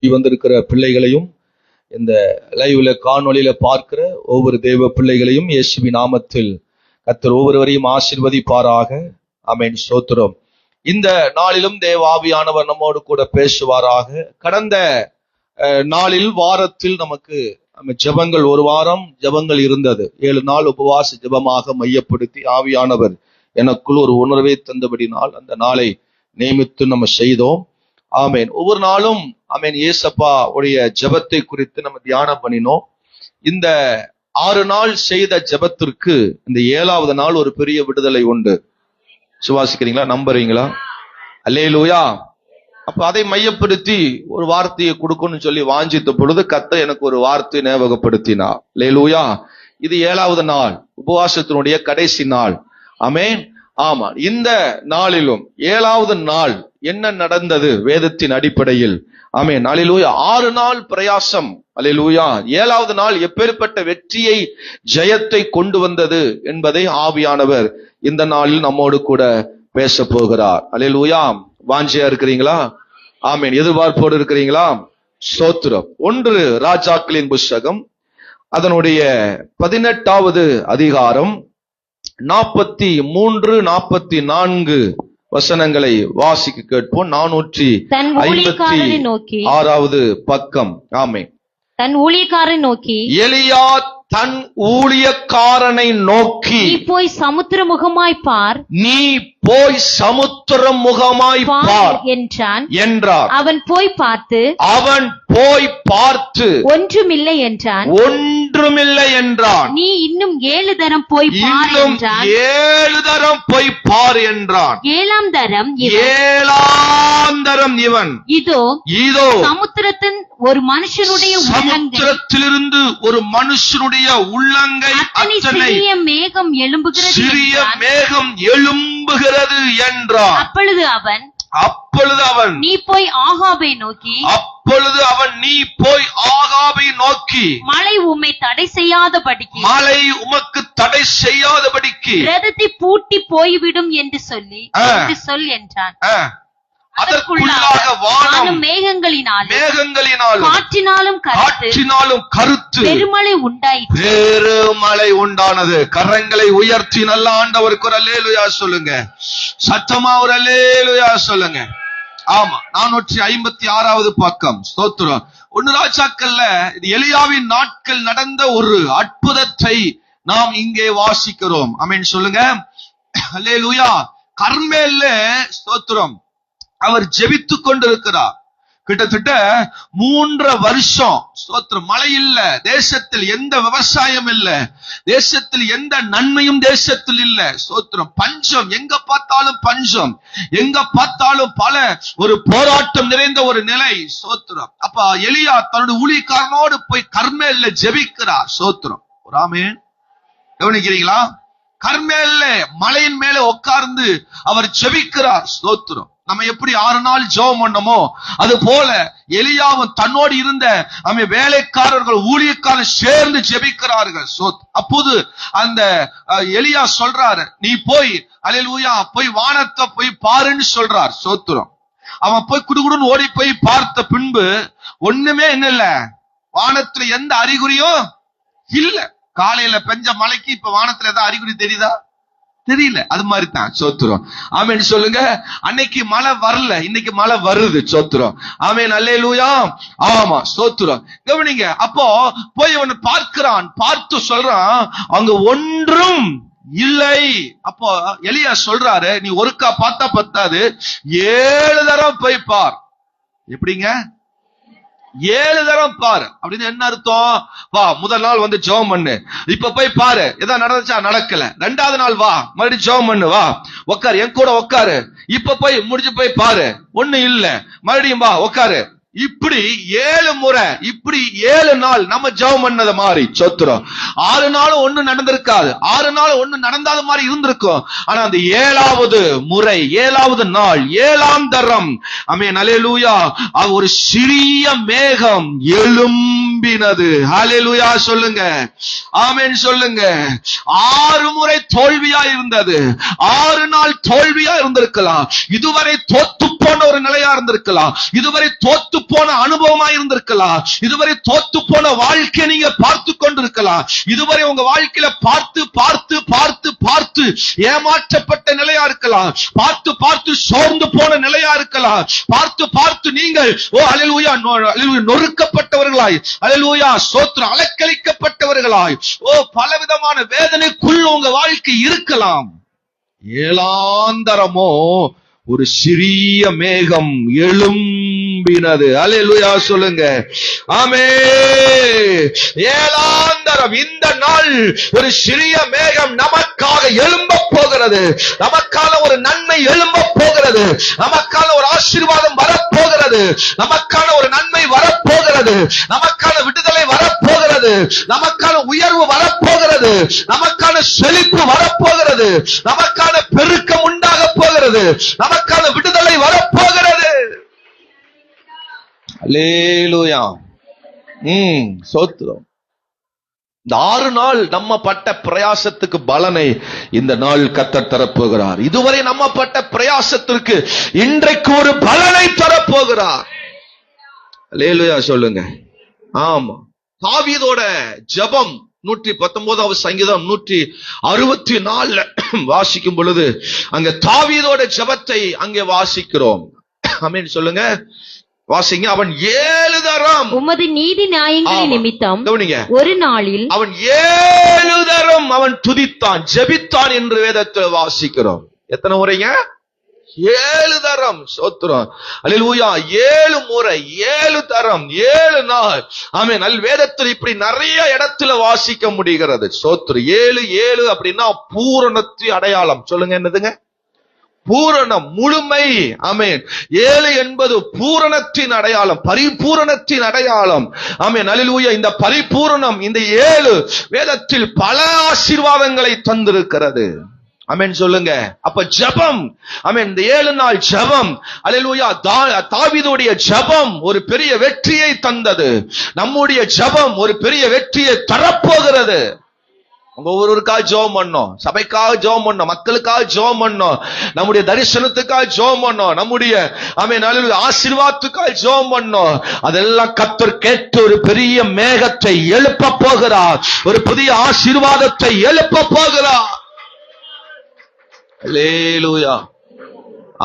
வந்திருக்கிற பிள்ளைகளையும் இந்த லைவ்ல காணொளியில பார்க்கிற ஒவ்வொரு தேவ பிள்ளைகளையும் இயேசுவின் நாமத்தில் கர்த்தர் ஒவ்வொருவரையும் ஆசீர்வதிப்பாராக. ஆமென். ஸ்தோத்திரம். இந்த நாளிலும் தேவ ஆவியானவர் நம்மோடு கூட பேசுவாராக. கடந்த நாளில் வாரத்தில் நமக்கு ஜெபங்கள், ஒரு வாரம் ஜெபங்கள் இருந்தது. 7 நாள் உபவாச ஜெபமாக மையப்படுத்தி ஆவியானவர் எனக்குள் ஒரு உணர்வை தந்தபடினால் அந்த நாளை நியமித்து நம்ம செய்தோம். ஆமேன். ஒவ்வொரு நாளும் ஆமேன் இயேசப்பா உடைய ஜெபத்தை குறித்து நம்ம தியானம் பண்ணினோம். இந்த 6 நாள் செய்த ஜெபத்திற்கு இந்த 7வது நாள் ஒரு பெரிய விடுதலை உண்டு. சுவாசிக்கிறீங்களா? நம்புறீங்களா? அல்லேலூயா. அப்ப அதை மையப்படுத்தி ஒரு வார்த்தையை கொடுக்கணும்னு சொல்லி வாஞ்சித்த பொழுது கர்த்தர் எனக்கு ஒரு வார்த்தை ஞாபகப்படுத்தினார். அல்லேலூயா. இது 7வது நாள், உபவாசத்தினுடைய கடைசி நாள். ஆமென். ஆமா, இந்த நாளிலும் 7வது நாள் என்ன நடந்தது வேதத்தின் அடிப்படையில்? ஆமென். அல்லேலூயா. 6 நாள் பிரயாசம். அல்லேலூயா. 7வது நாள் எப்பேற்பட்ட வெற்றியை, ஜெயத்தை கொண்டு வந்தது என்பதை ஆவியானவர் இந்த நாளில் நம்மோடு கூட பேச போகிறார். அல்லேலூயா. வாஞ்சியா இருக்கிறீங்களா? ஆமென். எதிர்பார்ப்போடு இருக்கிறீங்களா? ஸ்தோத்திரம். 1 ராஜாக்களின் புஸ்தகம் அதனுடைய 18வது அதிகாரம் 43, 44 வசனங்களை வாசிக்க கேட்போம். 456வது பக்கம். ஆமென். தன் ஊழியக்காரனை நோக்கி, எலியா தன் ஊழியக்காரனை நோக்கி, நீ போய் சமுத்திரமுகமாய் பார், நீ போய் சமுத்திரமுகமாய் பார் என்றார். அவன் போய் பார்த்து ஒன்றுமில்லை என்றான். நீ இன்னும் 7 தரம் போய் பார் என்றான். 7 தரம் போய் பார் என்றான். 7ஆம் தரம் இவன் இதோ சமுத்திரத்தின் ஒரு மனுஷனுடைய சமுத்திரத்திலிருந்து ஒரு மனுஷனுடைய உள்ளங்கை அத்தனை சிறிய மேகம் எழும்புகிறது என்றான். அப்பொழுது அவன் நீ போய் ஆகாபை நோக்கி, மழை உம்மை தடை செய்யாதபடிக்கு ரதத்தை பூட்டி போய்விடும் என்று சொல் என்றான். அதற்குள்ளாக வானம் மேகங்களினாலும் காற்றினாலும் கருத்து பெருமழை உண்டானது. கரங்களை உயர்த்தி நல்ல ஆண்டவருக்கு ஒரு அல்லேலூயா சொல்லுங்க. சத்தமா ஒரு அல்லேலூயா சொல்லுங்க. ஆமா, 456வது பக்கம். ஸ்தோத்திரம். 1 ராஜாக்கள்ல இது எலியாவின் நாட்கள் நடந்த ஒரு அற்புதத்தை நாம் இங்கே வாசிக்கிறோம். ஆமென் சொல்லுங்க. அல்லேலூயா. கர்மேல்ல ஸ்தோத்திரம் அவர் ஜெபித்துக் கொண்டிருக்கிறார். கிட்டத்தட்ட 3 வருஷம். ஸ்தோத்திரம். மழை இல்ல தேசத்தில், எந்த விவசாயம் இல்ல தேசத்தில், எந்த நன்மையும் தேசத்தில் இல்ல. ஸ்தோத்திரம். பஞ்சம், எங்க பார்த்தாலும் பஞ்சம், எங்க பார்த்தாலும் பல ஒரு போராட்டம் நிறைந்த ஒரு நிலை. ஸ்தோத்திரம். அப்ப எலியா தன்னுடைய ஊழியக்காரனோடு போய் கர்மேல்ல ஜெபிக்கிறார். ஸ்தோத்திரம். ஆமென். கவனிக்கிறீங்களா? கர்மேல்ல மலையின் மேல உட்கார்ந்து அவர் ஜெபிக்கிறார். ஸ்தோத்திரம். நம்ம எப்படி 6 நாள் ஜெபம் பண்ணோமோ அது போல எலியாவும் தன்னோடு இருந்த வேலைக்காரர்கள், ஊழியக்காரர் சேர்ந்து ஜெபிக்கிறார்கள். அப்போது அந்த எலியா சொல்றாரு, நீ போய் அல்லேலூயா போய் வானத்தை போய் பாருன்னு சொல்றார். ஸ்தோத்திரம். அவன் போய் குடுகுடுன்னு ஓடி போய் பார்த்த பின்பு ஒண்ணுமே இல்ல, வானத்துல எந்த அறிகுறியும் இல்ல. காலையில பெஞ்ச மழைக்கு இப்ப வானத்துல ஏதாவது அறிகுறி தெரியுதா? தெரியல. அது மாதிரி தான். சோத்திரம். ஆமென் சொல்லுங்க. அன்னைக்கு மழை வரல, இன்னைக்கு மழை வருது. சோத்திரம். ஆமென். அல்லேலூயா. ஆமா, சோத்திரம். கவனிங்க. அப்போ போய் அவன் பார்க்கிறான். பார்த்து சொல்றான், அங்க ஒன்றும் இல்லை. அப்போ எலியா சொல்றாரு, நீ ஒருக்கா பார்த்தா பத்தாது, 7 தரம் போய் பார். எப்படிங்க? 7 தரம் பாரு. அப்படின்னு என்ன அர்த்தம்? வா, முதல் நாள் வந்து ஜெபம் பண்ணு, இப்ப போய் பாரு ஏதாவது நடந்துச்சா? நடக்கல. 2வது நாள் வா, மறுபடியும் ஜெபம் பண்ணு, வா உட்காரு, என் கூட உட்காரு, இப்ப போய் முடிஞ்சு போய் பாரு, ஒண்ணு இல்ல, மறுபடியும் வா உட்காரு. இப்படி 7 முறை, இப்படி 7 நாள் நம்ம ஜெபம் பண்ணத மாதிரி. சொத்துறோம். 6 நாளும் ஒண்ணு நடந்திருக்காது, 6 நாள் ஒண்ணு நடந்தாத மாதிரி இருந்திருக்கும். ஆனா அந்த 7வது முறை, 7வது நாள், 7ஆம் தரம், ஆமென் அல்லேலூயா, ஒரு சிறிய மேகம் எழும்பி எழும்பினது. ஹல்லேலூயா சொல்லுங்க, ஆமென் சொல்லுங்க. 6 முறை தோல்வியா இருந்தது. 6 நாள் தோல்வியா இருந்திருக்கலாம். இதுவரை தோத்து போன ஒரு நிலையா இருந்திருக்கலாம். இதுவரை தோத்து போன அனுபவமா இருந்திருக்கலாம். இதுவரை தோத்து போன வாழ்க்கை நீங்க பார்த்து கொண்டிருக்கலாம். இதுவரை உங்க வாழ்க்கையில பார்த்து பார்த்து பார்த்து பார்த்து ஏமாற்றப்பட்ட நிலையா இருக்கலாம். பார்த்து பார்த்து சோர்ந்து போன நிலையா இருக்கலாம். பார்த்து பார்த்து நீங்கள் அல்லேலூயா நொறுக்கப்பட்டவர்களாய், அல்லேலூயா ஸ்தோத்திரம், அலக்களிக்கப்பட்டவர்களாய், பலவிதமான வேதனைக்குள் உங்க வாழ்க்கை இருக்கலாம். 7ஆந்தரமோ ஒரு சிறிய மேகம் எழும்பினது. அல்லேலூயா சொல்லுங்க, ஆமென். 7ஆந்தரம், இந்த நாள் ஒரு சிறிய மேகம் நமக்காக எழும்ப போகிறது. நமக்கான ஒரு நன்மை எழும்ப போகிறது. நமக்கான ஒரு ஆசீர்வாதம் வரப்போகிறது. நமக்கான ஒரு நன்மை வரப்போகிறது. நமக்கான விடுதலை வரப்போகிறது. நமக்கான உயர்வு வரப்போகிறது. நமக்கான செழிப்பு வரப்போகிறது. நமக்கான பெருக்கம் உண்டாக போகிறது. நமக்கான விடுதலை வரப்போகிறது. அல்லேலூயா. சோத்திரம். இந்த 6 நாள் நம்ம பட்ட பிரயாசத்துக்கு பலனை இந்த நாள் கர்த்தர் தரப்போகிறார். இதுவரை நம்ம பட்ட பிரயாசத்திற்கு இன்றைக்கு ஒரு பலனை தரப்போகிறார். அல்லேலூயா சொல்லுங்க. ஆமா, தாவீதோட ஜெபம் 119வது சங்கீதம் 164 வாசிக்கும் பொழுது அங்க தாவீதோட ஜெபத்தை அங்கே வாசிக்கிறோம். ஆமென் சொல்லுங்க, வாசிங்க. அவன் 7 தரம் உமது நீதி நியாயங்களின் நிமித்தம் ஒரு நாளில் அவன் 7 தரம் அவன் துதித்தான், ஜெபித்தான் என்று வேதத்தில் வாசிக்கிறோம். எத்தனை முறைங்க? 7 தரம். ஸ்தோத்திரம், அல்லேலூயா. 7 முறை, 7 தரம், 7 நாள். ஆமென். வேதத்தில் இப்படி நிறைய இடத்துல வாசிக்க முடிகிறது. ஸ்தோத்திரம். 7 அப்படின்னா பூரணத்தின் அடையாளம். சொல்லுங்க, என்னதுங்க? பூரணம், முழுமை. ஆமென். 7 என்பது பூரணத்தின் அடையாளம், பரிபூரணத்தின் அடையாளம். ஆமென். அல்லேலூயா. இந்த பரிபூரணம், இந்த 7 வேதத்தில் பல ஆசீர்வாதங்களை தந்திருக்கிறது. ஆமென் சொல்லுங்க. அப்ப ஜெபம், ஆமென், இந்த 7 நாள் ஜெபம், அல்லேலூயா, தாவீதுடைய ஜெபம் ஒரு பெரிய வெற்றியை தந்தது. நம்முடைய ஜெபம் ஒரு பெரிய வெற்றியை தரப்போகிறது. ஒவ்வொருவருக்காக ஜெபம் பண்ணோம், சபைக்காக ஜெபம் பண்ணோம், மக்களுக்காக ஜெபம் பண்ணோம், நம்முடைய தரிசனத்துக்காக ஜெபம் பண்ணோம், நம்முடைய ஆமென் ஆசீர்வாதத்துக்காக ஜெபம் பண்ணோம். அதெல்லாம் கர்த்தர் கேட்டு ஒரு பெரிய மேகத்தை எழுப்ப போகிறார். ஒரு புதிய ஆசீர்வாதத்தை எழுப்ப போகிறார். அல்லேலூயா.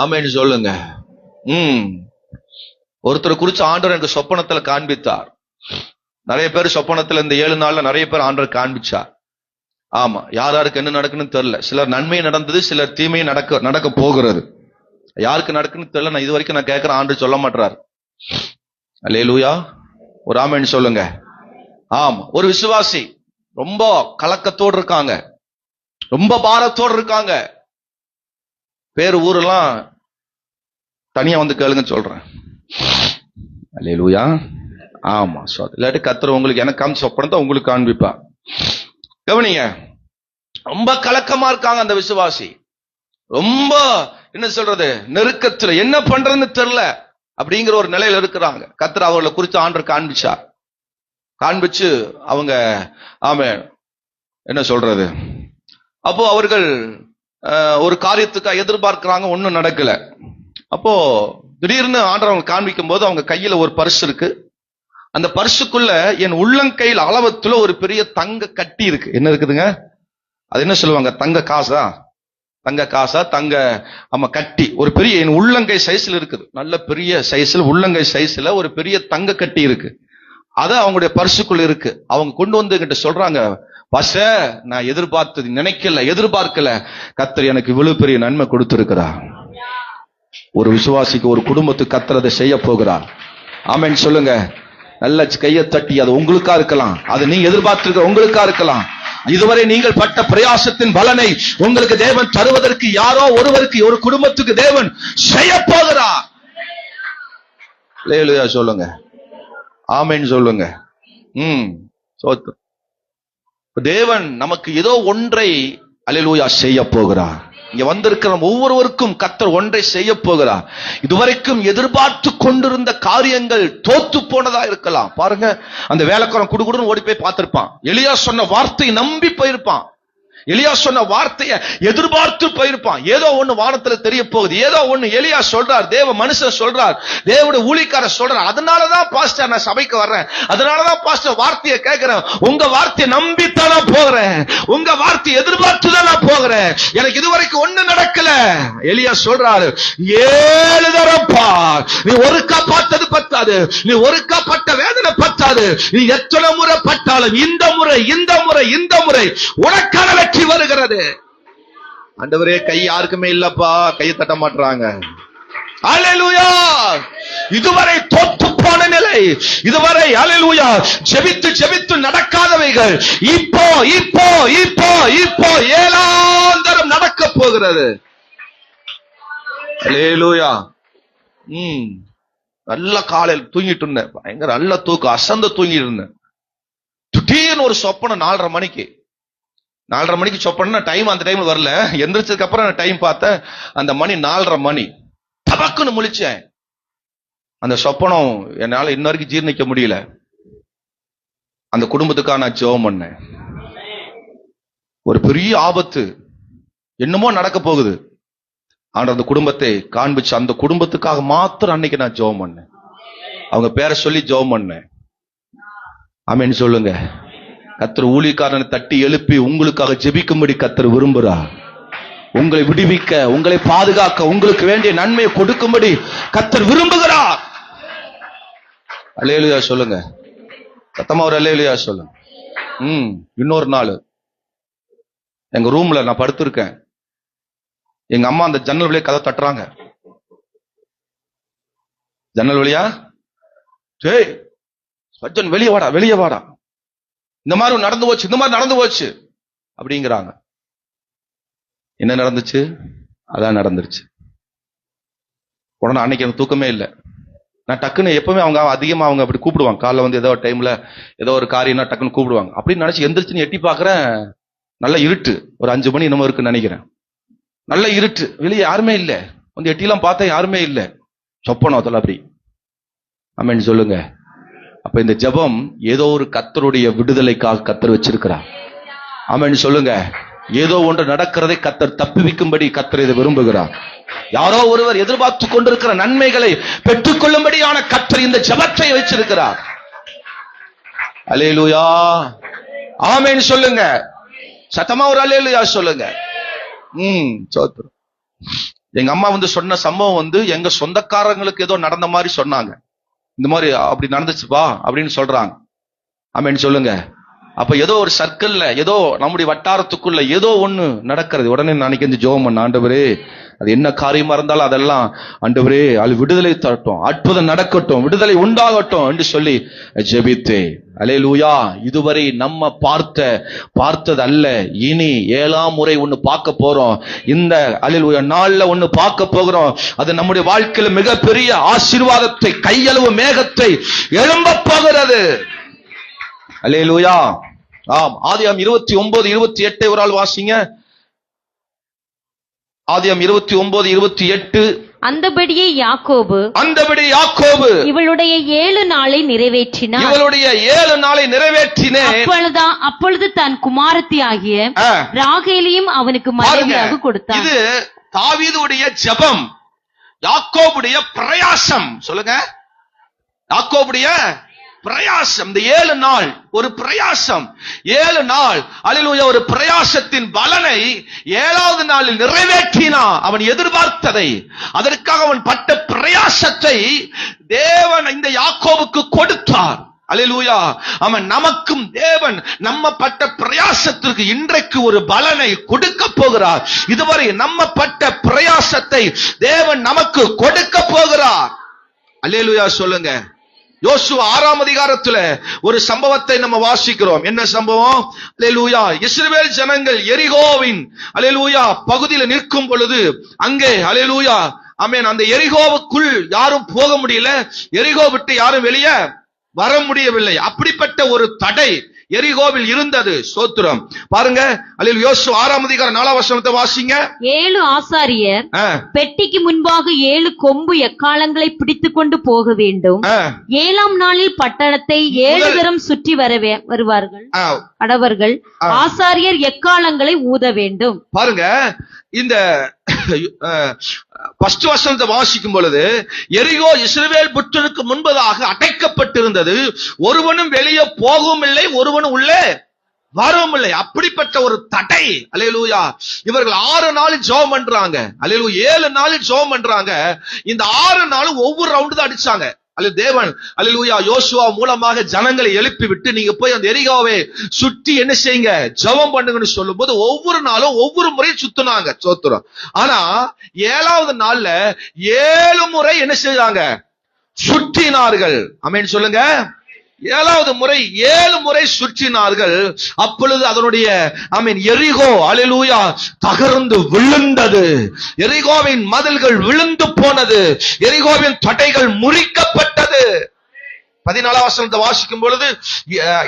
ஆமென் சொல்லுங்க. ஒருத்தர் குறிச்சு ஆண்டவர் எனக்கு சொப்பனத்துல காண்பித்தார். நிறைய பேர் சொப்பனத்துல இந்த 7 நாள்ல நிறைய பேர் ஆண்டவர் காண்பிச்சார். ஆமா, யாருக்கு என்ன நடக்குன்னு தெரியல. சிலர் நன்மை நடந்தது, சிலர் தீமை நடக்க போகிறது. யாருக்கு நடக்குன்னு தெரியல. நான் இது வரைக்கும் நான் கேட்கிறேன், ஆண்டு சொல்ல மாட்டார். அல்லேலூயா. ஒரு ஆமென் சொல்லுங்க. ஆமா, ஒரு விசுவாசி ரொம்ப கலக்கத்தோடு இருக்காங்க, ரொம்ப பாரத்தோடு இருக்காங்க. பேரு ஊரெல்லாம் தனியா வந்து கேளுங்க சொல்றேன். அல்லேலூயா. ஆமா, இல்லாட்டி கர்த்தர் உங்களுக்கு எனக்கு காமிச்ச சொப்பனத்தை உங்களுக்கு காண்பிப்பா. கவனிங்க, ரொம்ப கலக்கமா இருக்காங்க அந்த விசுவாசி. ரொம்ப என்ன சொல்றது, நெருக்கத்துல என்ன பண்றதுன்னு தெரியல அப்படிங்கிற ஒரு நிலையில இருக்கிறாங்க. கர்த்தர் அவர்களை குறித்து ஆண்டவர் காண்பிச்சு அவங்க ஆமென் என்ன சொல்றது, அப்போ அவர்கள் ஒரு காரியத்துக்காக எதிர்பார்க்கிறாங்க, ஒன்னும் நடக்கல. அப்போ திடீர்னு ஆண்டவர் அவங்க காண்பிக்கும் போது அவங்க கையில ஒரு பர்ஸ் இருக்கு. அந்த பர்சுக்குள்ள என் உள்ளங்கையில் அளவத்துல ஒரு பெரிய தங்க கட்டி இருக்கு. என்ன இருக்குதுங்க? அது என்ன சொல்லுவாங்க? தங்க காசா ஆமா கட்டி. ஒரு பெரிய என் உள்ளங்கை சைஸ்ல இருக்குது. நல்ல பெரிய சைஸ்ல, உள்ளங்கை சைஸ்ல ஒரு பெரிய தங்க கட்டி இருக்கு. அத அவங்களுடைய பர்சுக்குள்ள இருக்கு. அவங்க கொண்டு வந்து கிட்ட சொல்றாங்க, பாஷ, நான் எதிர்பார்க்கல, கர்த்தர் எனக்கு இவ்வளவு பெரிய நன்மை கொடுத்திருக்கிறார். ஒரு விசுவாசிக்கு, ஒரு குடும்பத்துக்கு கர்த்தர் அதை செய்ய போகிறார். ஆமென் சொல்லுங்க. நல்ல கையை தட்டி, அது உங்களுக்கா இருக்கலாம், அது நீங்க எதிர்பார்த்திருக்க உங்களுக்கா இருக்கலாம். இதுவரை நீங்கள் பட்ட பிரயாசத்தின் பலனை உங்களுக்கு தேவன் தருவதற்கு யாரோ ஒருவருக்கு, ஒரு குடும்பத்துக்கு தேவன் செய்ய போகிறார். அல்லேலூயா சொல்லுங்க. ஆமென் சொல்லுங்க. தேவன் நமக்கு ஏதோ ஒன்றை அல்லேலூயா செய்ய போகிறார். இங்க வந்திருக்கிற ஒவ்வொருவருக்கும் கர்த்தர் ஒன்றை செய்ய போகிறார். இதுவரைக்கும் எதிர்பார்த்து கொண்டிருந்த காரியங்கள் தோத்து போனதா இருக்கலாம். பாருங்க, அந்த வேலைக்காரன் குடுகுடுன்னு ஓடி போய் பார்த்திருப்பான். எலியா சொன்ன வார்த்தையை நம்பி போயிருப்பான். எலியா சொன்ன வார்த்தையை எதிர்பார்த்து போயிருப்பான். ஏதோ ஒண்ணு வானத்துல தெரிய போகுது, ஏதோ ஒண்ணு எலியா சொல்றார், தேவ மனுஷன் சொல்றார், தேவனுடைய ஊழியக்காரர் சொல்றார், அதனாலதான் பாஸ்டர் நான் சபைக்கு வர்றேன், அதனாலதான் பாஸ்டர் வார்த்தையை கேட்கிறேன். உங்க வார்த்தையை நம்பித்தான் நான் போகிறேன், உங்க வார்த்தையை எதிர்பார்த்துதான் நான் போகிறேன், எனக்கு இதுவரைக்கும் ஒண்ணு நடக்கல. எலியா சொல்றாரு, 7 தரம் பார், நீ ஒருக்கா பார்த்தது பத்தாது, நீ ஒருக்கா பட்ட வேதனை பத்தாது, நீ எத்தனை முறை பட்டாலும் இந்த முறை இந்த முறை இந்த முறை உனக்கான வெற்றி வருகிறது. ஆண்டவரே, கை யாருக்குமே இல்லப்பா, கையை தட்ட மாட்டாங்க. அல்லேலூயா. இதுவரை தோத்து போன நிலை, இதுவரை அல்லேலூயா ஜெபித்து ஜெபித்து நடக்காதவைகள் இப்போ இப்போ இப்போ இப்போ 7ஆம் தரம் நடக்க போகிறது. அல்லேலூயா. நல்ல காலையில் தூங்கிட்டு இருந்தேன், பயங்கர நல்ல தூக்கம், அசந்த தூங்கிட்டு இருந்தேன். திடீர்னு ஒரு சொப்பனம் 4:30 மணிக்கு. 4:30 மணிக்கு சொப்பனா டைம் அந்த டைம்ல வரல. எந்திரிச்சதுக்கு அப்புறம் டைம் பார்த்தேன், அந்த மணி 4:30 மணி. தபக்குன்னு முழிச்சேன். அந்த சொப்பனம் என்னால இன்ன வரைக்கும் ஜீர்ணிக்க முடியல. அந்த குடும்பத்துக்காக நான் ஜெபம் பண்ணேன். ஒரு பெரிய ஆபத்து என்னமோ நடக்க போகுது. ஆனா அந்த குடும்பத்தை காண்பிச்சு அந்த குடும்பத்துக்காக மாத்திரம் அன்னைக்கு நான் ஜெபம் பண்ணேன். அவங்க பேரை சொல்லி ஜெபம் பண்ணேன். ஆமென் சொல்லுங்க. கர்த்தர் ஊழியக்காரனை தட்டி எழுப்பி உங்களுக்காக ஜெபிக்கும்படி கர்த்தர் விரும்புகிறார். உங்களை விடுவிக்க, உங்களை பாதுகாக்க, உங்களுக்கு வேண்டிய நன்மையை கொடுக்கும்படி கர்த்தர் விரும்புகிறார். அல்லேலூயா சொல்லுங்க. சத்தமா ஒரு அல்லேலூயா சொல்லுங்க. இன்னொரு நாள் எங்க ரூம்ல நான் படுத்திருக்கேன். எங்க அம்மா அந்த ஜன்னல் வழியா கதை தட்டுறாங்க. ஜன்னல் வழியா, டேய் சஜ்ஜன் வெளியே வாடா, வெளியே வாடா, இந்த மாதிரி நடந்து போச்சு, இந்த மாதிரி நடந்து போச்சு அப்படிங்கிறாங்க. என்ன நடந்துச்சு? அதான் நடந்துருச்சு. உடனே அன்னைக்கு எனக்கு தூக்கமே இல்லை. நான் டக்குன்னு எப்பவுமே அவங்க அதிகமா அவங்க அப்படி கூப்பிடுவாங்க. காலைல வந்து ஏதோ ஒரு டைம்ல ஏதோ ஒரு காரியம்னா டக்குன்னு கூப்பிடுவாங்க. அப்படின்னு நினைச்சு எந்திரிச்சுன்னு எட்டி பாக்குறேன், நல்ல இருட்டு. ஒரு 5 மணி என்னமோ இருக்குன்னு நினைக்கிறேன். நல்ல இருட்டு, வெளியே யாருமே இல்லை. வந்து எட்டிலாம் பார்த்தா யாருமே இல்லை. சொப்பனம் அதெல்லாம் அப்படி. ஆமென் சொல்லுங்க. அப்ப இந்த ஜெபம் ஏதோ ஒரு கர்த்தருடைய விடுதலைக்காக கர்த்தர் வச்சிருக்கிறார். ஆமென் சொல்லுங்க. ஏதோ ஒன்று நடக்கிறதை கர்த்தர் தப்புவிக்கும்படி கர்த்தர் இதை விரும்புகிறார். யாரோ ஒருவர் எதிர்பார்த்து கொண்டிருக்கிற நன்மைகளை பெற்றுக்கொள்ளும்படியான கர்த்தர் இந்த ஜெபத்தை வச்சிருக்கிறார். அல்லேலூயா. ஆமென் சொல்லுங்க. சத்தமா ஒரு அல்லேலூயா சொல்லுங்க. சோத்ரம். எங்க அம்மா வந்து சொன்ன சம்பவம் வந்து எங்க சொந்தக்காரங்களுக்கு ஏதோ நடந்த மாதிரி சொன்னாங்க. இந்த மாதிரி அப்படி நடந்துச்சுப்பா அப்படின்னு சொல்றாங்க. ஆமென் சொல்லுங்க. அப்ப ஏதோ ஒரு சர்க்கிள்ல, ஏதோ நம்முடைய வட்டாரத்துக்குள்ள ஏதோ ஒண்ணு நடக்கிறது. உடனே நாளைக்கு வந்து ஜெபம் பண்ண, ஆண்டவரே அது என்ன காரியமா இருந்தாலும் அதெல்லாம் ஆண்டவரே அது விடுதலை தரட்டும், அற்புதம் நடக்கட்டும், விடுதலை உண்டாகட்டும் என்று சொல்லி ஜெபித்தேன். அல்லேலூயா. இதுவரை நம்ம பார்த்தது அல்ல, இனி 7ஆம் முறை ஒண்ணு பார்க்க போறோம். இந்த அல்லேலூயா நாள்ல ஒண்ணு பார்க்க போகிறோம். அது நம்முடைய வாழ்க்கையில மிகப்பெரிய ஆசீர்வாதத்தை, கையளவு மேகத்தை எழும்ப போகிறது. அல்லேலூயா. ஆம். ஆதியாகமம் 29:28 ஒரு ஆள் வாசிங்க. ஆதியாகமம் 29:28. அந்தபடியே யாக்கோபு இவளுடைய 7 நாளை நிறைவேற்றினான். அப்பொழுது தன் குமாரத்தி ஆகிய ராகேலையும் அவனுக்கு மனைவியாக கொடுத்தான். இது தாவீதுடைய ஜெபம், யாக்கோபுடைய பிரயாசம். சொல்லுங்க, யாக்கோபுடைய பிரயாசம். இந்த 7 நாள் ஒரு பிரயாசம். 7 நாள் அல்லேலூயா ஒரு பிரயாசத்தின் பலனை 7வது நாளில் நிறைவேற்றினான். அவன் எதிர்பார்த்ததை, அதற்காக அவன் பட்ட பிரயாசத்தை தேவன் இந்த யாக்கோபுக்கு கொடுத்தார். அல்லேலூயா. அவன் நமக்கும் தேவன் நம்ம பட்ட பிரயாசத்திற்கு இன்றைக்கு ஒரு பலனை கொடுக்க போகிறார். இதுவரை நம்ம பட்ட பிரயாசத்தை தேவன் நமக்கு கொடுக்க போகிறார். அல்லேலூயா சொல்லுங்க. யோசுவா 6ஆம் அதிகாரத்துல ஒரு சம்பவத்தை நம்ம வாசிக்கிறோம். என்ன சம்பவம்? அல்லேலூயா. இஸ்ரவேல் ஜனங்கள் எரிகோவின் அல்லேலூயா பகுதியில் நிற்கும் பொழுது அங்கே அல்லேலூயா ஆமென் அந்த எரிகோவுக்குள் யாரும் போக முடியல, எரிகோ விட்டு யாரும் வெளியே வர முடியவில்லை. அப்படிப்பட்ட ஒரு தடை எரிகோவில் இருந்தது. ஸ்தோத்திரம். பாருங்க, அல்லேலூயா. யோசுவா 6ஆம் அதிகாரம் 4ஆம் வசனத்தை வாசிங்க. 7 ஆசாரியர் பெட்டிக்கு முன்பாக 7 கொம்பு எக்காளங்களை பிடித்துக் கொண்டு போக வேண்டும். 7ஆம் நாளில் பட்டணத்தை 7 தரம் சுற்றி வருவார்கள் கடவர்கள். ஆசாரியர் எக்காளங்களை ஊத வேண்டும். பாருங்க, இந்த ஃபர்ஸ்ட் வசனத்தை வாசிக்கும் பொழுது, எரிகோ இஸ்ரவேல் புற்றனுக்கு முன்பதாக அடைக்கப்பட்டிருந்தது. ஒருவனும் வெளியே போகவும் இல்லை, ஒருவனும் உள்ளே வரவும் இல்லை. அப்படிப்பட்ட ஒரு தடை. அல்லேலூயா. இவர்கள் 6 நாள் ஜெபம் பண்றாங்க. அல்லேலூயா. 7 நாள் ஜெபம் பண்றாங்க. இந்த 6 நாளும் ஒவ்வொரு ரவுண்டு தான் அடிச்சாங்க. தேவன் அல்லேலூயா யோசுவா மூலமாக ஜனங்களை எழுப்பி விட்டு, நீங்க போய் அந்த எரிகோவை சுற்றி என்ன செய்யுங்க, ஜெபம் பண்ணுங்கன்னு சொல்லும் போது ஒவ்வொரு நாளும் ஒவ்வொரு முறை சுத்தினாங்க. சோத்திரம். ஆனா 7வது நாள்ல 7 முறை என்ன செய்தாங்க, சுற்றினார்கள். ஆமென் சொல்லுங்க. 7வது முறை 7 முறை சுற்றினார்கள். அப்பொழுது அதனுடைய எரிகோ அல்லேலூயா தகர்ந்து விழுந்தது. எரிகோவின் மதில்கள் விழுந்து போனது. எரிகோவின் தடைகள் முறிக்கப்பட்டது. 14ஆம் வசனத்தை வாசிக்கும் பொழுது,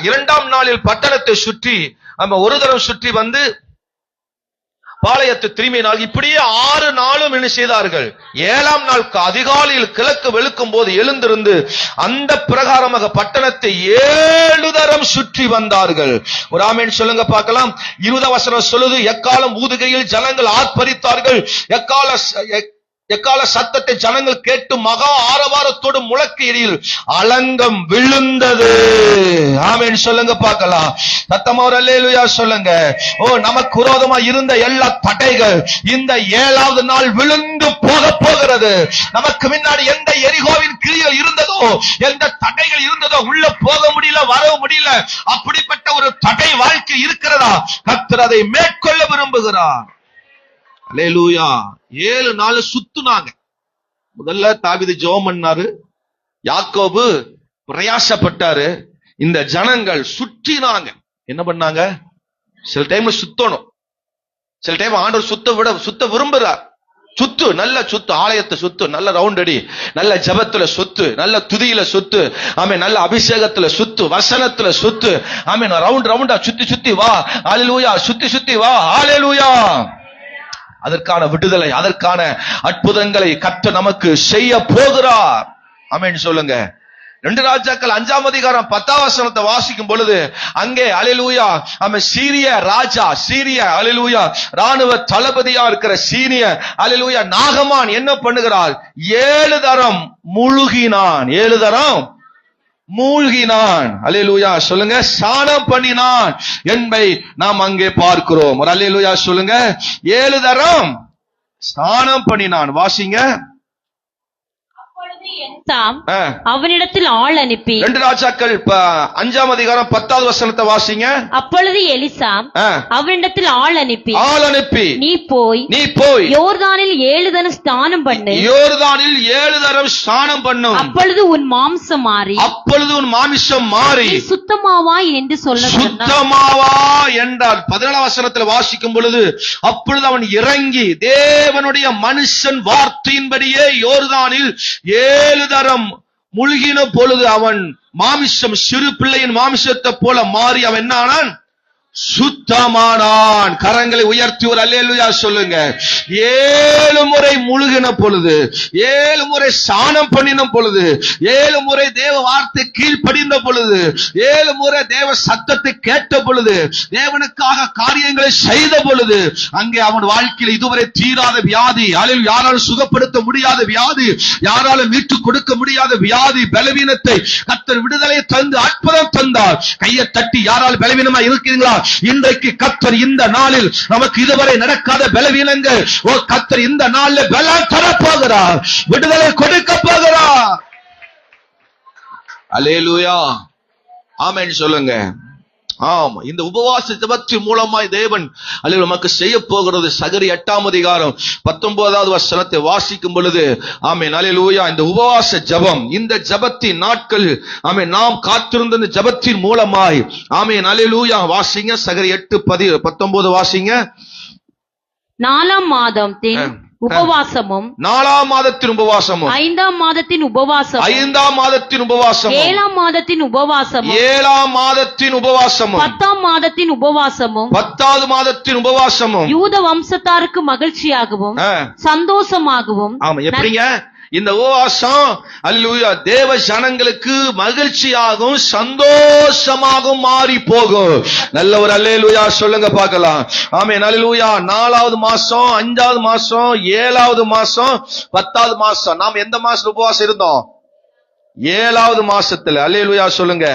2ஆம் நாளில் பட்டணத்தை சுற்றி ஒரு தரம் சுற்றி வந்து பாளையத்தை திரும்பினால், இப்படியே 6 நாளும் என்ன செய்தார்கள். 7ஆம் நாள் அதிகாலையில் கிழக்கு வெளுக்கும் போது எழுந்திருந்து அந்த பிரகாரமாக பட்டணத்தை 7 தரம் சுற்றி வந்தார்கள். ஒரு ஆமென் சொல்லுங்க பார்க்கலாம். 20ஆம் வசனம் சொல்லுது, எக்காலம் ஊதுகையில் ஜனங்கள் ஆர்ப்பரித்தார்கள். எக்கால சத்தத்தை ஜனங்கள் கேட்டு மகா ஆரவாரத்தோடு முழக்கையில் அலங்கம் விழுந்தது. ஆமென் சொல்லுங்க பார்க்கலாம். சத்தமா ஒரு அல்லேலூயா சொல்லுங்க. நமக்கு விரோதமா இருந்த எல்லா தடைகள் இந்த 7வது நாள் விழுந்து போகிறது. நமக்கு முன்னாடி எந்த எரிகோவின் கிரியல் இருந்ததோ, எந்த தடைகள் இருந்ததோ, உள்ள போக முடியல, வர முடியல, அப்படிப்பட்ட ஒரு தடை வாழ்க்கை இருக்கிறதா, கர்த்தர் அதை மேற்கொள்ள விரும்புகிறார். அல்லேலூயா. 7 நாள் சுத்துனாங்க. முதல்ல தாவீது ஜெபம் பண்ணாரு, யாக்கோபு பிரயாசப்பட்டாரு, இந்த ஜனங்கள் சுற்றினாங்க. என்ன பண்ணாங்க? சில டைம்ல சுத்தணும், சில டைம் ஆண்டவர் சுத்த விரும்புறார். சுத்து, நல்ல சுத்து, ஆலயத்தை சுத்து, நல்ல ரவுண்ட் அடி, நல்ல ஜபத்துல சுத்து, நல்ல துதியில சுத்து, ஆமென், நல்ல அபிஷேகத்துல சுத்து, வசனத்துல சுத்து, ஆமென், ரவுண்டா சுத்தி வா. அல்லேலூயா. சுத்தி வா. அல்லேலூயா. அதற்கான விடுதலை, அதற்கான அற்புதங்களை கர்த்தர் நமக்கு செய்ய போகிறார். ஆமென் சொல்லுங்க. 2 ராஜாக்கள் 5ஆம் அதிகாரம் 10ஆம் வசனத்தை வாசிக்கும் பொழுது, அங்கே அல்லேலூயா சீரிய ராஜா, சீரிய அல்லேலூயா ராணுவ தளபதியா இருக்கிற சீரிய அல்லேலூயா நாகமான் என்ன பண்ணுகிறார்? 7 தரம் மூழ்கினான். 7 தரம் மூழ்கினான். அல்லேலூயா சொல்லுங்க. ஸ்நானம் பண்ணினான் என்பதை நாம் அங்கே பார்க்கிறோம். ஒரு அல்லேலூயா சொல்லுங்க. 7 தரம் ஸ்நானம் பண்ணினான். வாசிங்க. அவனிடத்தில் ஆள் அனுப்பி, 2 ராஜாக்கள் 5ஆம் அதிகாரம் 10வது வசனத்தை வாசிங்க. அப்பொழுது எலிசா அவனிடத்தில் ஆள் அனுப்பி, நீ போய் யோர்தானில் 7 தரம் ஸ்நானம் பண்ணு. யோர்தானில் 7 தரம் ஸ்நானம் பண்ணும். அப்பொழுது உன் மாம்சம் மாறி சுத்தமாவாய் என்று சுத்தமாவா என்றார். 14ஆம் வசனத்தில் வாசிக்கும் பொழுது, அப்பொழுது அவன் இறங்கி தேவனுடைய மனுஷன் வார்த்தையின்படியே யோர்தானில் 7 தரம் முழுகின பொழுது அவன் மாமிசம் சிறு பிள்ளையின் மாமிசத்தை போல மாறி அவன் என்ன ஆனான்? சுத்தமானான். கரங்களை உயர்த்தி ஒரு அல்லேலூயா சொல்லுங்க. 7 முறை முழுகின பொழுது, 7 முறை ஸ்நானம் பண்ணின பொழுது, 7 முறை தேவ வார்த்தை கீழ்ப்படிந்த பொழுது, 7 முறை தேவ சத்தத்தை கேட்ட பொழுது, தேவனுக்காக காரியங்களை செய்த பொழுது, அங்கே அவன் வாழ்க்கையில் இதுவரை தீராத வியாதி, யாராலும் சுகப்படுத்த முடியாத வியாதி, யாராலும் மீட்டு கொடுக்க முடியாத வியாதி, பலவீனத்தை கர்த்தர் விடுதலை தந்து அற்புதம் தந்தார். கையை தட்டி யாரால் பலவீனமா இருக்கிறீங்களா? இன்றைக்கு கர்த்தர் இந்த நாளில் நமக்கு இதுவரை நடக்காத பலவீனங்கள் கர்த்தர் இந்த நாளில் பலம் தரப்போகிறார், விடுதலை கொடுக்க போகிறார். அல்லேலூயா. ஆமென் சொல்லுங்க. ஆமா, இந்த உபவாச ஜெபத்தின் மூலமாய் தேவன் அல்லேலூயா நமக்கு செய்ய போகிறது. சகரி 8ஆம் அதிகாரம் 19வது வசனத்தை வாசிக்கும் பொழுது, ஆமென் அல்லேலூயா, இந்த உபவாச ஜெபம், இந்த ஜெபத்தின் நாட்கள், ஆமென், நாம் காத்திருந்த இந்த ஜெபத்தின் மூலமாய், ஆமென் அல்லேலூயா. வாசிங்க. சகரி 8:19 வாசிங்க. 4ஆம் மாதம் உபவாசமும் 4ஆம் மாதத்தின் உபவாசமும் 5ஆம் மாதத்தின் உபவாசம் 5ஆம் மாதத்தின் உபவாசமும் 7ஆம் மாதத்தின் உபவாசமும் 7ஆம் மாதத்தின் உபவாசமும் 10ஆம் மாதத்தின் உபவாசமும் 10வது மாதத்தின் உபவாசமும் யூத வம்சத்தாருக்கு மகிழ்ச்சியாகவும் சந்தோஷமாகவும். ஆமா, எப்படிங்க இந்த உபவாசம் அல்லேலூயா தேவ ஜனங்களுக்கு மகிழ்ச்சியாகவும் சந்தோஷமாகவும் மாறி போகும். நல்ல ஒரு அல்லேலூயா சொல்லுங்க பார்க்கலாம். ஆமென். அல்லேலூயா. 4வது மாசம், 5வது மாசம், 7வது மாசம், 10வது மாசம். நாம் எந்த மாசம் உபவாசம் இருந்தோம்? 7வது மாசத்துல. அல்லேலூயா சொல்லுங்க.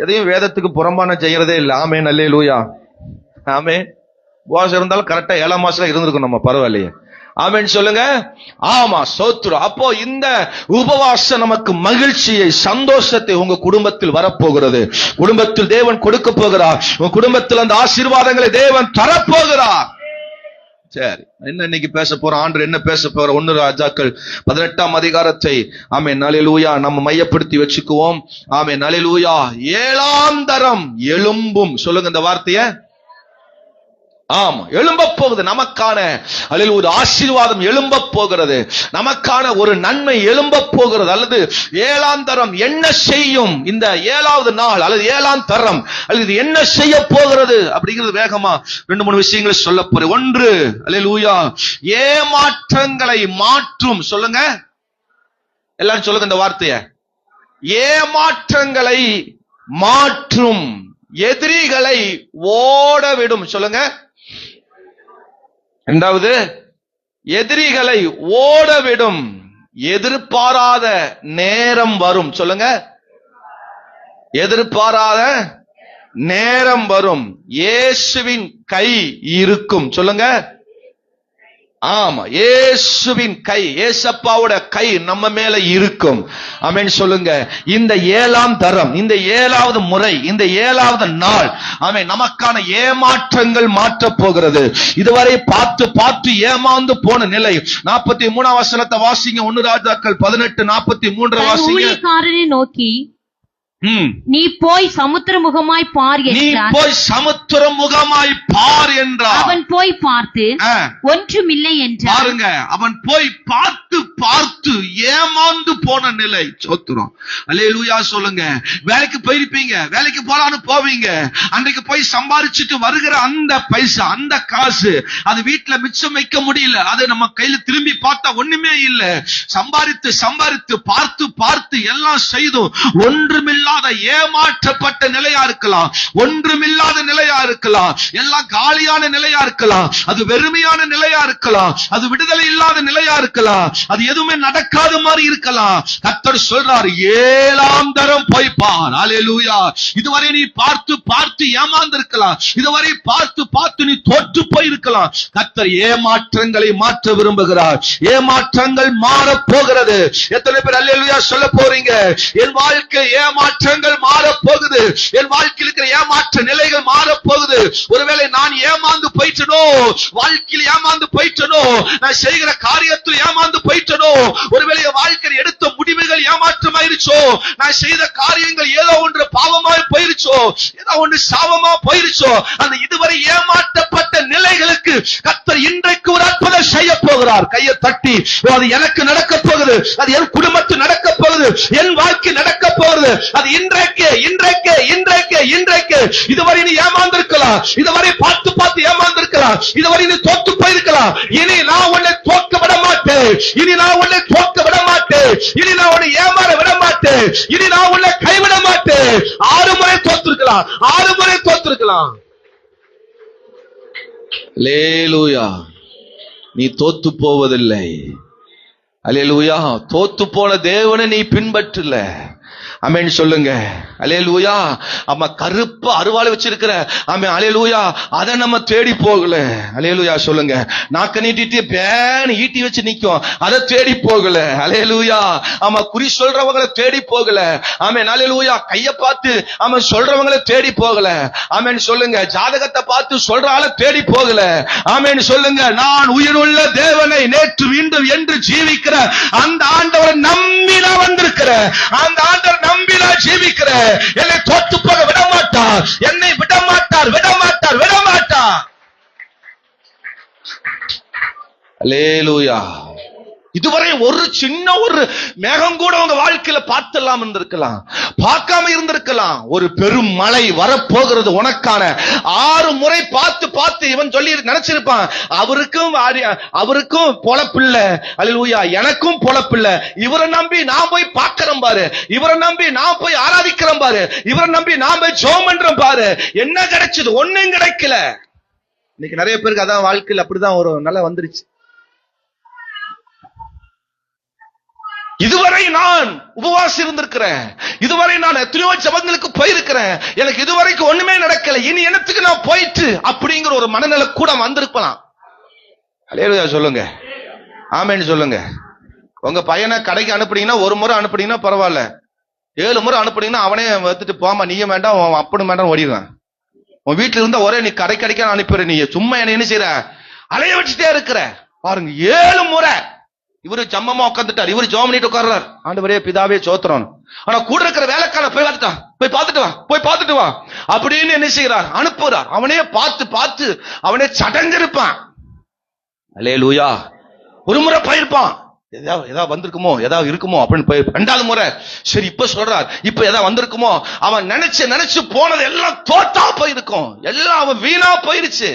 எதையும் வேதத்துக்கு புறம்பான செய்யறதே இல்லை. ஆமென். அல்லேலூயா. ஆமென். உபவாசம் இருந்தாலும் கரெக்டா 7ஆம் மாசத்துல இருந்திருக்கும் நம்ம. பரவாயில்லையே. ஆமென் சொல்லுங்க. ஆமா, ஸ்தோத்திரம். அப்போ இந்த உபவாசம் நமக்கு மகிழ்ச்சியை, சந்தோஷத்தை உங்க குடும்பத்தில் வரப்போகிறது. குடும்பத்தில் தேவன் கொடுக்க போகிறார். உங்க குடும்பத்தில் அந்த ஆசீர்வாதங்களை தேவன் தரப்போகிறார். சரி, என்ன இன்னைக்கு பேச போற ஆண்டு என்ன பேச போற? 1 ராஜாக்கள் 18ஆம் அதிகாரத்தை ஆமென் அல்லேலூயா நம்ம மையப்படுத்தி வச்சுக்குவோம். ஆமென் அல்லேலூயா. 7ஆம் தரம் எழும்பும். சொல்லுங்க இந்த வார்த்தையை. ஆமா, எழும்ப போகுது. நமக்கான அல்லது ஒரு ஆசீர்வாதம் எழும்ப போகிறது. நமக்கான ஒரு நன்மை எழும்ப போகிறது. அல்லது 7ஆம் தரம் என்ன செய்யும் இந்த 7வது நாள் அல்லது 7ஆம் தரம் அல்லது என்ன செய்ய போகிறது அப்படிங்கிறது வேகமா 2-3 விஷயங்களை சொல்ல போறேன். 1, அல்லேலூயா, ஏமாற்றங்களை மாற்றும். சொல்லுங்க எல்லாரும் சொல்லுங்க இந்த வார்த்தையை. ஏமாற்றங்களை மாற்றும், எதிரிகளை ஓட விடும். சொல்லுங்க. 2வது, எதிரிகளை ஓடவிடும். எதிர்பாராத நேரம் வரும். சொல்லுங்க. எதிர்பாராத நேரம் வரும். இயேசுவின் கை இருக்கும். சொல்லுங்க. ஆமா, இயேசுவின் கை, இயேசப்பாவோட கை நம்ம மேல இருக்கும். ஆமென் சொல்லுங்க. இந்த 7ஆம் தரம், இந்த 7வது முறை, இந்த 7வது நாள் ஆமென் நமக்கான ஏமாற்றங்கள் மாற்ற போகிறது. இதுவரை பார்த்து பார்த்து ஏமாந்து போன நிலை. 43ஆம் வசனத்தை வாசிங்க. 1 ராஜாக்கள் 18:43 வாசிங்க. ஊழியக்காரனை நோக்கி, நீ போய் சமுத்திரமுகமாய் பார் என்றார். நீ போய் சமுத்திரமுகமாய் பார் என்றார். அவன் போய் பார்த்து ஒன்றுமில்லை என்றார். பாருங்க, அவன் போய் பார்த்து பார்த்து ஏமாந்து போன நிலை. சோத்திரம். அல்லேலூயா சொல்லுங்க. வேலைக்கு போயிருப்பீங்க, வேலைக்கு போலான்னு போவீங்க. அன்றைக்கு போய் சம்பாரிச்சுட்டு வருகிற அந்த பைசா, அந்த காசு, அது வீட்டுல மிச்சம் வைக்க முடியல. அது நம்ம கையில திரும்பி பார்த்தா ஒண்ணுமே இல்ல. சம்பாரித்து சம்பாரித்து பார்த்து பார்த்து எல்லாம் செய்தும் ஒன்றுமில்ல ஏமாற்றப்பட்ட நிலையா இருக்கலாம், ஒன்றுமில்லாத நிலையா இருக்கலாம், எல்லாம் காலியான நிலையா இருக்கலாம், அது வெறுமையான நிலையா இருக்கலாம், அது விடுதலை இல்லாத நிலையா இருக்கலாம், அது எதுவுமே நடக்காத மாதிரி இருக்கலாம். கர்த்தர் சொல்றார், 7ஆம் தரம் போய் பார். அல்லேலூயா. இதுவரை நீ பார்த்து பார்த்து ஏமாந்திருக்கலாம், இதுவரை பார்த்து பார்த்து நீ தோற்று போயிருக்கலாம். கர்த்தர் ஏமாற்றங்களை மாற்ற விரும்புகிறார். ஏமாற்றங்கள் மாறப் போகிறது. எத்தனை பேர் அல்லேலூயா சொல்ல போறீங்க? என் வாழ்க்கை ஏமாற்றங்கள் மாறப் போகுது. என் வாழ்க்கையில் இருக்கிற ஏமாற்ற நிலைகள் மாறப் போகுது. ஒருவேளை நான் ஏமாந்து போயிட்டனோ, வாழ்க்கையில் ஏமாந்து போயிட்டனோ, நான் செய்கிற காரியத்தில் ஏமாந்து போயிட்டனோ, ஒருவேளை என் வாழ்க்கையில் எடுத்த முடிவுகள் ஏமாற்றமாயிருச்சோ, நான் செய்த காரியங்கள் ஏதோ ஒன்று பாவமாய் போயிருச்சோ, ஏதோ ஒன்று சாபமா போயிருச்சோ, அந்த இதுவரை ஏமாற்றப்பட்ட நிலைகளுக்கு கர்த்தர் இன்றைக்கு ஒரு அற்புதம் செய்ய போகிறார். கையை தட்டி, அது எனக்கு நடக்க போகுது, அது என் குடும்பத்தில் நடக்க போகுது, என் வாழ்க்கை நடக்க போகுது. அது இன்றைக்கு இன்றைக்கு இன்றைக்கு இன்றைக்கு. இதுவரை நீ ஏமாந்திருக்கலாம், இதுவரை பார்த்து பார்த்து ஏமாந்திருக்கலாம், இதுவரை நீ தோற்று போயிருக்கலாம். இனி நான் உன்னை தோற்க விட மாட்டேன், இனி நான் உன்னை தோற்க விட மாட்டேன், இனி நான் உன்னை ஏமாற விட மாட்டேன், இனி நான் உன்னை கைவிட மாட்டேன். 6 முறை தோற்றிருக்கலாம், 6 முறை தோற்றிருக்கலாம். அல்லேலூயா. நீ தோத்து போவதில்லை. அல்லேலூயா. தோத்து போன தேவனை நீ பின்பற்றல. ஆமென் சொல்லுங்க. அல்லேலூயா. அம்மா கருப்பு அருவாளை வச்சிருக்கிற ஆமென் அல்லேலூயா, அதை நம்ம தேடி போகல. அல்லேலூயா சொல்லுங்க. நாக்க நீட்டிட்டு பேன் ஈட்டி வச்சு நிக்கும், அதை தேடி போகல. அல்லேலூயா. ஆமா குறி சொல்றவங்களை தேடி போகல. ஆமென் அல்லேலூயா. கைய பார்த்து ஆமென் சொல்றவங்களை தேடி போகல. ஆமென் சொல்லுங்க. ஜாதகத்தை பார்த்து சொல்ற ஆளை தேடி போகல. ஆமென் சொல்லுங்க. நான் உயிருள்ள தேவனை நேற்று இன்று என்று ஜீவிக்கிற அந்த ஆண்டவரை நம்பி நான் வந்திருக்கிறேன். அந்த ஆண்டவர் நம்பி நான் ஜீவிக்கிறேன். என்னை தோற்று போக விட மாட்டார், என்னை விட மாட்டார், விட மாட்டார், விட மாட்டார். அல்லேலூயா. இதுவரை ஒரு சின்ன ஒரு மேகம் கூட உங்க வாழ்க்கையில பார்த்தலாம் இருந்திருக்கலாம், பார்க்காம இருந்திருக்கலாம். ஒரு பெரும் மழை வரப்போகிறது உனக்கான 6 முறை பார்த்து பார்த்து இவன் சொல்லி நினைச்சிருப்பான், அவருக்கும் பொழப்பில்லை, அல்லேலூயா, எனக்கும் பொழப்பில்லை, இவரை நம்பி நான் போய் பார்க்கிறேன் பாரு, இவரை நம்பி நான் போய் ஆராதிக்கிறேன் பாரு, இவரை நம்பி நான் போய் ஜெபம் பண்றேன் பாரு, என்ன கிடைச்சது? ஒண்ணும் கிடைக்கல. இன்னைக்கு நிறைய பேருக்கு அதான் வாழ்க்கையில் அப்படிதான் ஒரு நல்லா வந்துருச்சு. இதுவரை நான் உபவாசம் இருந்திருக்கிறேன், இதுவரை நான் எத்தனையோ ஜெபங்களுக்கு போயிருக்கிறேன், எனக்கு இதுவரைக்கும் ஒண்ணுமே நடக்கல, இனி என்னத்துக்கு நான் போயிட்டு அப்படிங்கிற ஒரு மனநிலை கூட வந்திருக்கலாம். அல்லேலூயா சொல்லுங்க, ஆமென் சொல்லுங்க. உங்க பையனை கடைக்கு அனுப்புனீங்கன்னா 1 முறை அனுப்புனீங்கன்னா பரவாயில்ல, 7 முறை அனுப்புனீங்கன்னா அவனே எடுத்துட்டு போமா, நீயும் வேண்டாம் அப்பனும் வேண்டாம் ஓடிடுவேன். உன் வீட்டுல இருந்தா ஒரே நீ கடைக்க அனுப்பிடுற, நீ சும்மா என்ன செய்யற, அலைய வச்சுட்டே இருக்கிற. பாருங்க 7 முறை இவரு ஜம்மமா உட்காந்துட்டார், இவரு ஜெபம் பண்ணிட்டு உட்கார்றார், ஆண்டவரே பிதாவே சோத்திரம். ஆனா கூட இருக்கிற வேலைக்கான போய் பார்த்துட்டு வா அப்படின்னு என்ன செய்யறார், அனுப்புறார். அவனே பார்த்து பார்த்து அவனே சடஞ்சிருப்பான். அல்லேலூயா. ஒரு முறை போயிருப்பான், ஏதாவது வந்திருக்குமோ ஏதாவது இருக்குமோ அப்படின்னு போய் 2வது முறை சரி இப்ப சொல்றார், இப்ப ஏதாவது வந்திருக்குமோ, அவன் நினைச்சு போனது எல்லாம் தோத்தா போயிருக்கும், எல்லாம் அவன் வீணா போயிருச்சு.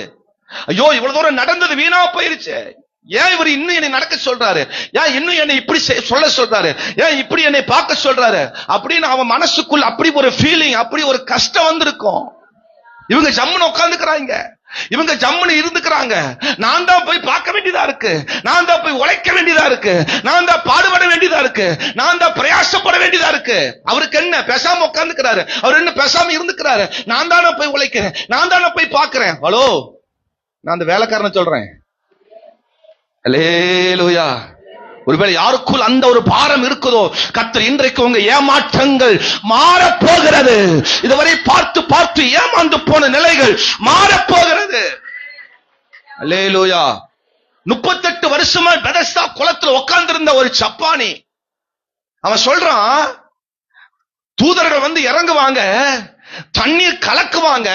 ஐயோ இவ்வளவு தூரம் நடந்தது வீணா போயிருச்சு, ஏன் இவர் இன்னும் என்னை நடக்க சொல்றாரு, ஏன் இன்னும் என்னை இப்படி சொல்ல சொல்றாரு, ஏன் இப்படி என்னை பார்க்க சொல்றாரு அப்படின்னு அவன் மனசுக்குள்ள அப்படி ஒரு ஃபீலிங், அப்படி ஒரு கஷ்டம் வந்திருக்கும். இவங்க ஜம்முன்னு உட்கார்ந்துக்கிறாங்க, இவங்க ஜம்முன்னு இருந்துக்கிறாங்க. நான் தான் போய் பார்க்க வேண்டியதா இருக்கு, நான் தான் போய் உழைக்க வேண்டியதா இருக்கு, நான் தான் பாடுபட வேண்டியதா இருக்கு, நான் தான் பிரயாசப்பட வேண்டியதா இருக்கு. அவருக்கு என்ன பேசாம உட்கார்ந்துக்கிறாரு, அவர் என்ன பேசாம இருந்துக்கிறாரு, நான் தானே போய் உழைக்கிறேன், நான் தானே போய் பார்க்கிறேன். ஹலோ, நான் அந்த வேலைக்காரனை சொல்றேன். அல்லேலூயா. ஒருவேளை யாருக்குள் அந்த ஒரு பாரம் இருக்குதோ, கர்த்தர் இன்றைக்கு உங்க ஏமாற்றங்கள் மாறப் போகிறது. இதுவரை பார்த்து பார்த்து ஏமாந்து போன நிலைகள் மாறப் போகிறது. அல்லேலூயா. 38 வருஷமா பெதஸ்தா குளத்துல உட்கார்ந்திருந்த ஒரு சப்பானி, அவன் சொல்றான், தூதர்கள் வந்து இறங்குவாங்க, தண்ணீர் கலக்குவாங்க,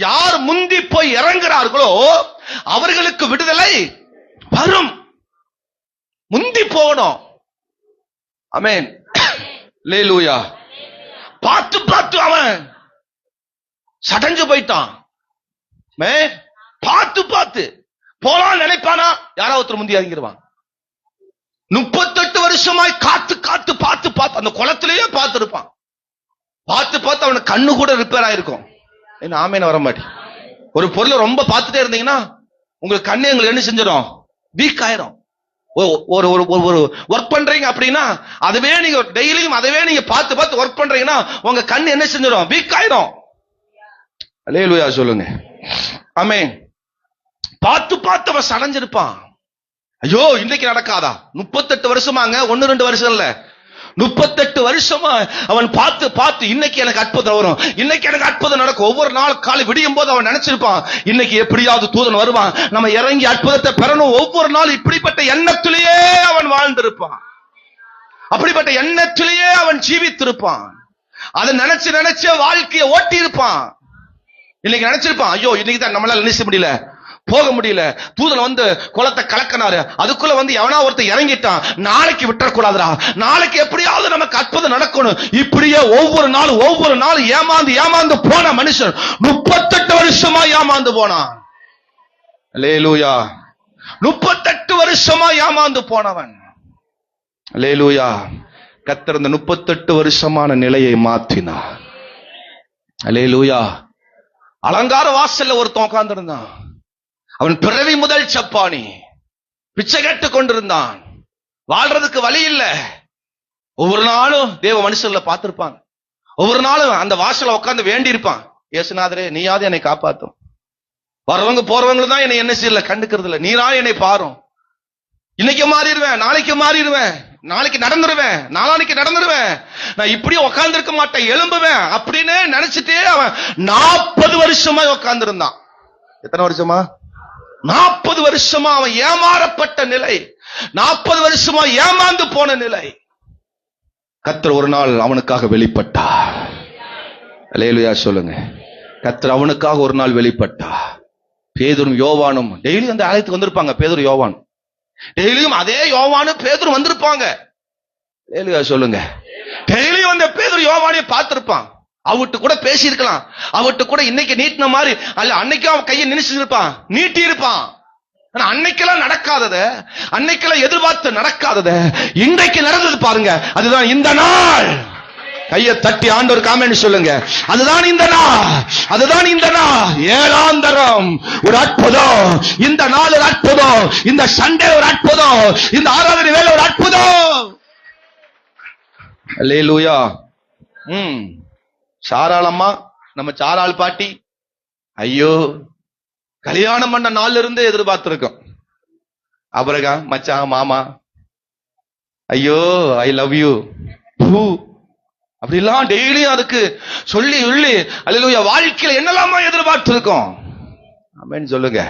யார் முந்தி போய் இறங்குறார்களோ அவர்களுக்கு விடுதலை வரும். முந்தி போகணும். ஆமென். அல்லேலூயா. பார்த்து பார்த்து அவன் சடஞ்சு போயிட்டான். பார்த்து பார்த்து போலாம் நினைப்பானா, யாராவது ஒருத்தர் முந்தி இறங்கிடுவான். 38 வருஷமாய் காத்து காத்து பார்த்து பார்த்து அந்த குளத்திலேயே பார்த்து இருப்பான். பார்த்து பார்த்து அவனுக்கு கண்ணு கூட ரிப்பேர் ஆயிருக்கும். என்ன ஆமேன்னு வர மாட்டேன். ஒரு பொருளை ரொம்ப பார்த்துட்டே இருந்தீங்கன்னா உங்களுக்கு கண்ணு எங்களுக்கு என்ன செஞ்சிடும், வீக் ஆயிரும். ஒரு ஒர்க் பண்றீங்க அப்படின்னா அதுவே நீங்க டெய்லியும் அதவே நீங்க பார்த்து பார்த்து ஒர்க் பண்றீங்கன்னா உங்க கண் என்ன செஞ்சிடும், வீக் ஆயிடும். அல்லேலூயா சொல்லுங்க, ஆமென். பார்த்து பார்த்து அவன் சடைஞ்சிருப்பான். ஐயோ இன்னைக்கு நடக்காதா? 38 வருஷமாங்க, 1-2 வருஷம் இல்ல, 38 வருஷமா அவன் பார்த்து பார்த்து இன்னைக்கு எனக்கு அற்புதம் வரும், இன்னைக்கு எனக்கு அற்புதம் நடக்கும். ஒவ்வொரு நாள் காலை விடியும் போது அவன் நினைச்சிருப்பான், இன்னைக்கு எப்படியாவது தூதன் வருவான், நம்ம இறங்கி அற்புதத்தை பெறணும். ஒவ்வொரு நாள் இப்படிப்பட்ட எண்ணத்திலேயே அவன் வாழ்ந்திருப்பான், அப்படிப்பட்ட எண்ணத்திலேயே அவன் ஜீவித்திருப்பான். அதை நினைச்சு நினைச்சு வாழ்க்கையை ஓட்டி இருப்பான். இன்னைக்கு நினைச்சிருப்பான், ஐயோ இன்னைக்கு தான் நம்மளால நினைச்ச முடியல, போக முடியல, தூதன் வந்து குளத்தை கலக்கினாரு, அதுக்குள்ள வந்து எவனா ஒருத்தர் இறங்கிட்டான், நாளைக்கு விட்டுறக்கூடாதுடா, நாளைக்கு எப்படியாவது நமக்கு அற்புதம் நடக்கணும். இப்படியே ஒவ்வொரு நாளும் ஏமாந்து போன மனுஷன் 38 வருஷமா ஏமாந்து போனான். அல்லேலூயா. 38 வருஷமா ஏமாந்து போனவன். அல்லேலூயா. கர்த்தர் இந்த 38 வருஷமான நிலையை மாற்றினார். அல்லேலூயா. அலங்கார வாசல்ல ஒருத்தன் உட்கார்ந்து இருந்தான். அவன் பிறவி முதல் சப்பானி, பிச்சை கேட்டு கொண்டிருந்தான், வாழ்றதுக்கு வழி இல்ல. ஒவ்வொரு நாளும் தேவ மனுஷர்ல பார்த்திருப்பாங்க, ஒவ்வொரு நாளும் அந்த வாசல உட்கார்ந்து வேண்டி இருப்பான், இயேசுநாதரே நீயாவது என்னை காப்பாத்தும், வரவங்க போறவங்க தான் என்னை என்ன செய்யல கண்டுக்கிறது இல்ல, நீரா என்னை பாரும், இன்னைக்கு மாறிடுவேன், நாளைக்கு மாறிடுவேன், நாளைக்கு நடந்துருவேன், நாளானைக்கு நடந்துருவேன், நான் இப்படியே உட்கார்ந்து இருக்க மாட்டேன், எழும்புவேன் அப்படின்னு நினைச்சிட்டே அவன் 40 வருஷமா உட்கார்ந்து இருந்தான். எத்தனை வருஷமா? 40 வருஷமா அவன் ஏமாறப்பட்ட நிலை, 40 வருஷமா ஏமாந்து போன நிலை. கர்த்தர் ஒரு நாள் அவனுக்காக வெளிப்பட்டார். அல்லேலூயா சொல்லுங்க. கர்த்தர் அவனுக்காக ஒரு நாள் வெளிப்பட்டார். பேதுரும் யோவானும் டெய்லி அந்த ஆலயத்துக்கு வந்திருப்பாங்க. பேதுரு யோவான் டெய்லியும் அதே யோவானு பேதுரு வந்திருப்பாங்க. சொல்லுங்க, டெய்லியும் அந்த பேதுரு யோவானையும் பார்த்திருப்பான். அவட்டு கூட பேசி இருக்கலாம், அவட்டு கூட இன்னைக்கு நீட்டின மாதிரி அல்ல, அன்னைக்கு அவன் கையை நினைச்சு இருப்பான், நீட்டி இருப்பான். ஆனா அன்னைக்கெல்லாம் நடக்காதத, அன்னைக்கெல்லாம் எதிர்பார்த்து நடக்காதத இன்றைக்கு நடந்தது பாருங்க. அதுதான் இந்த நாள். கையை தட்டி ஆண்டவர் காமெண்ட் சொல்லுங்க, அதுதான் இந்த நாள், அதுதான் இந்த நாள். ஏழாந்தரம் ஒரு அற்புதம், இந்த நாள் ஒரு அற்புதம், இந்த சண்டே ஒரு அற்புதம், இந்த ஆராதனை வேலை ஒரு அற்புதம். அல்லேலூயா. சாராளம்மா, நம்ம சாராள் பாட்டி, ஐயோ கல்யாணம் பண்ண நாள்ல இருந்து எதிர்பார்த்திருக்கோம். அபரகா மச்சான் மாமா, ஐயோ ஐ லவ் யூ அப்படிலாம் டெய்லியும் அதுக்கு சொல்லி சொல்லி அல்லேலூயா வாழ்க்கையில என்னெல்லாமா எதிர்பார்த்திருக்கோம். ஆமென் சொல்லுங்க.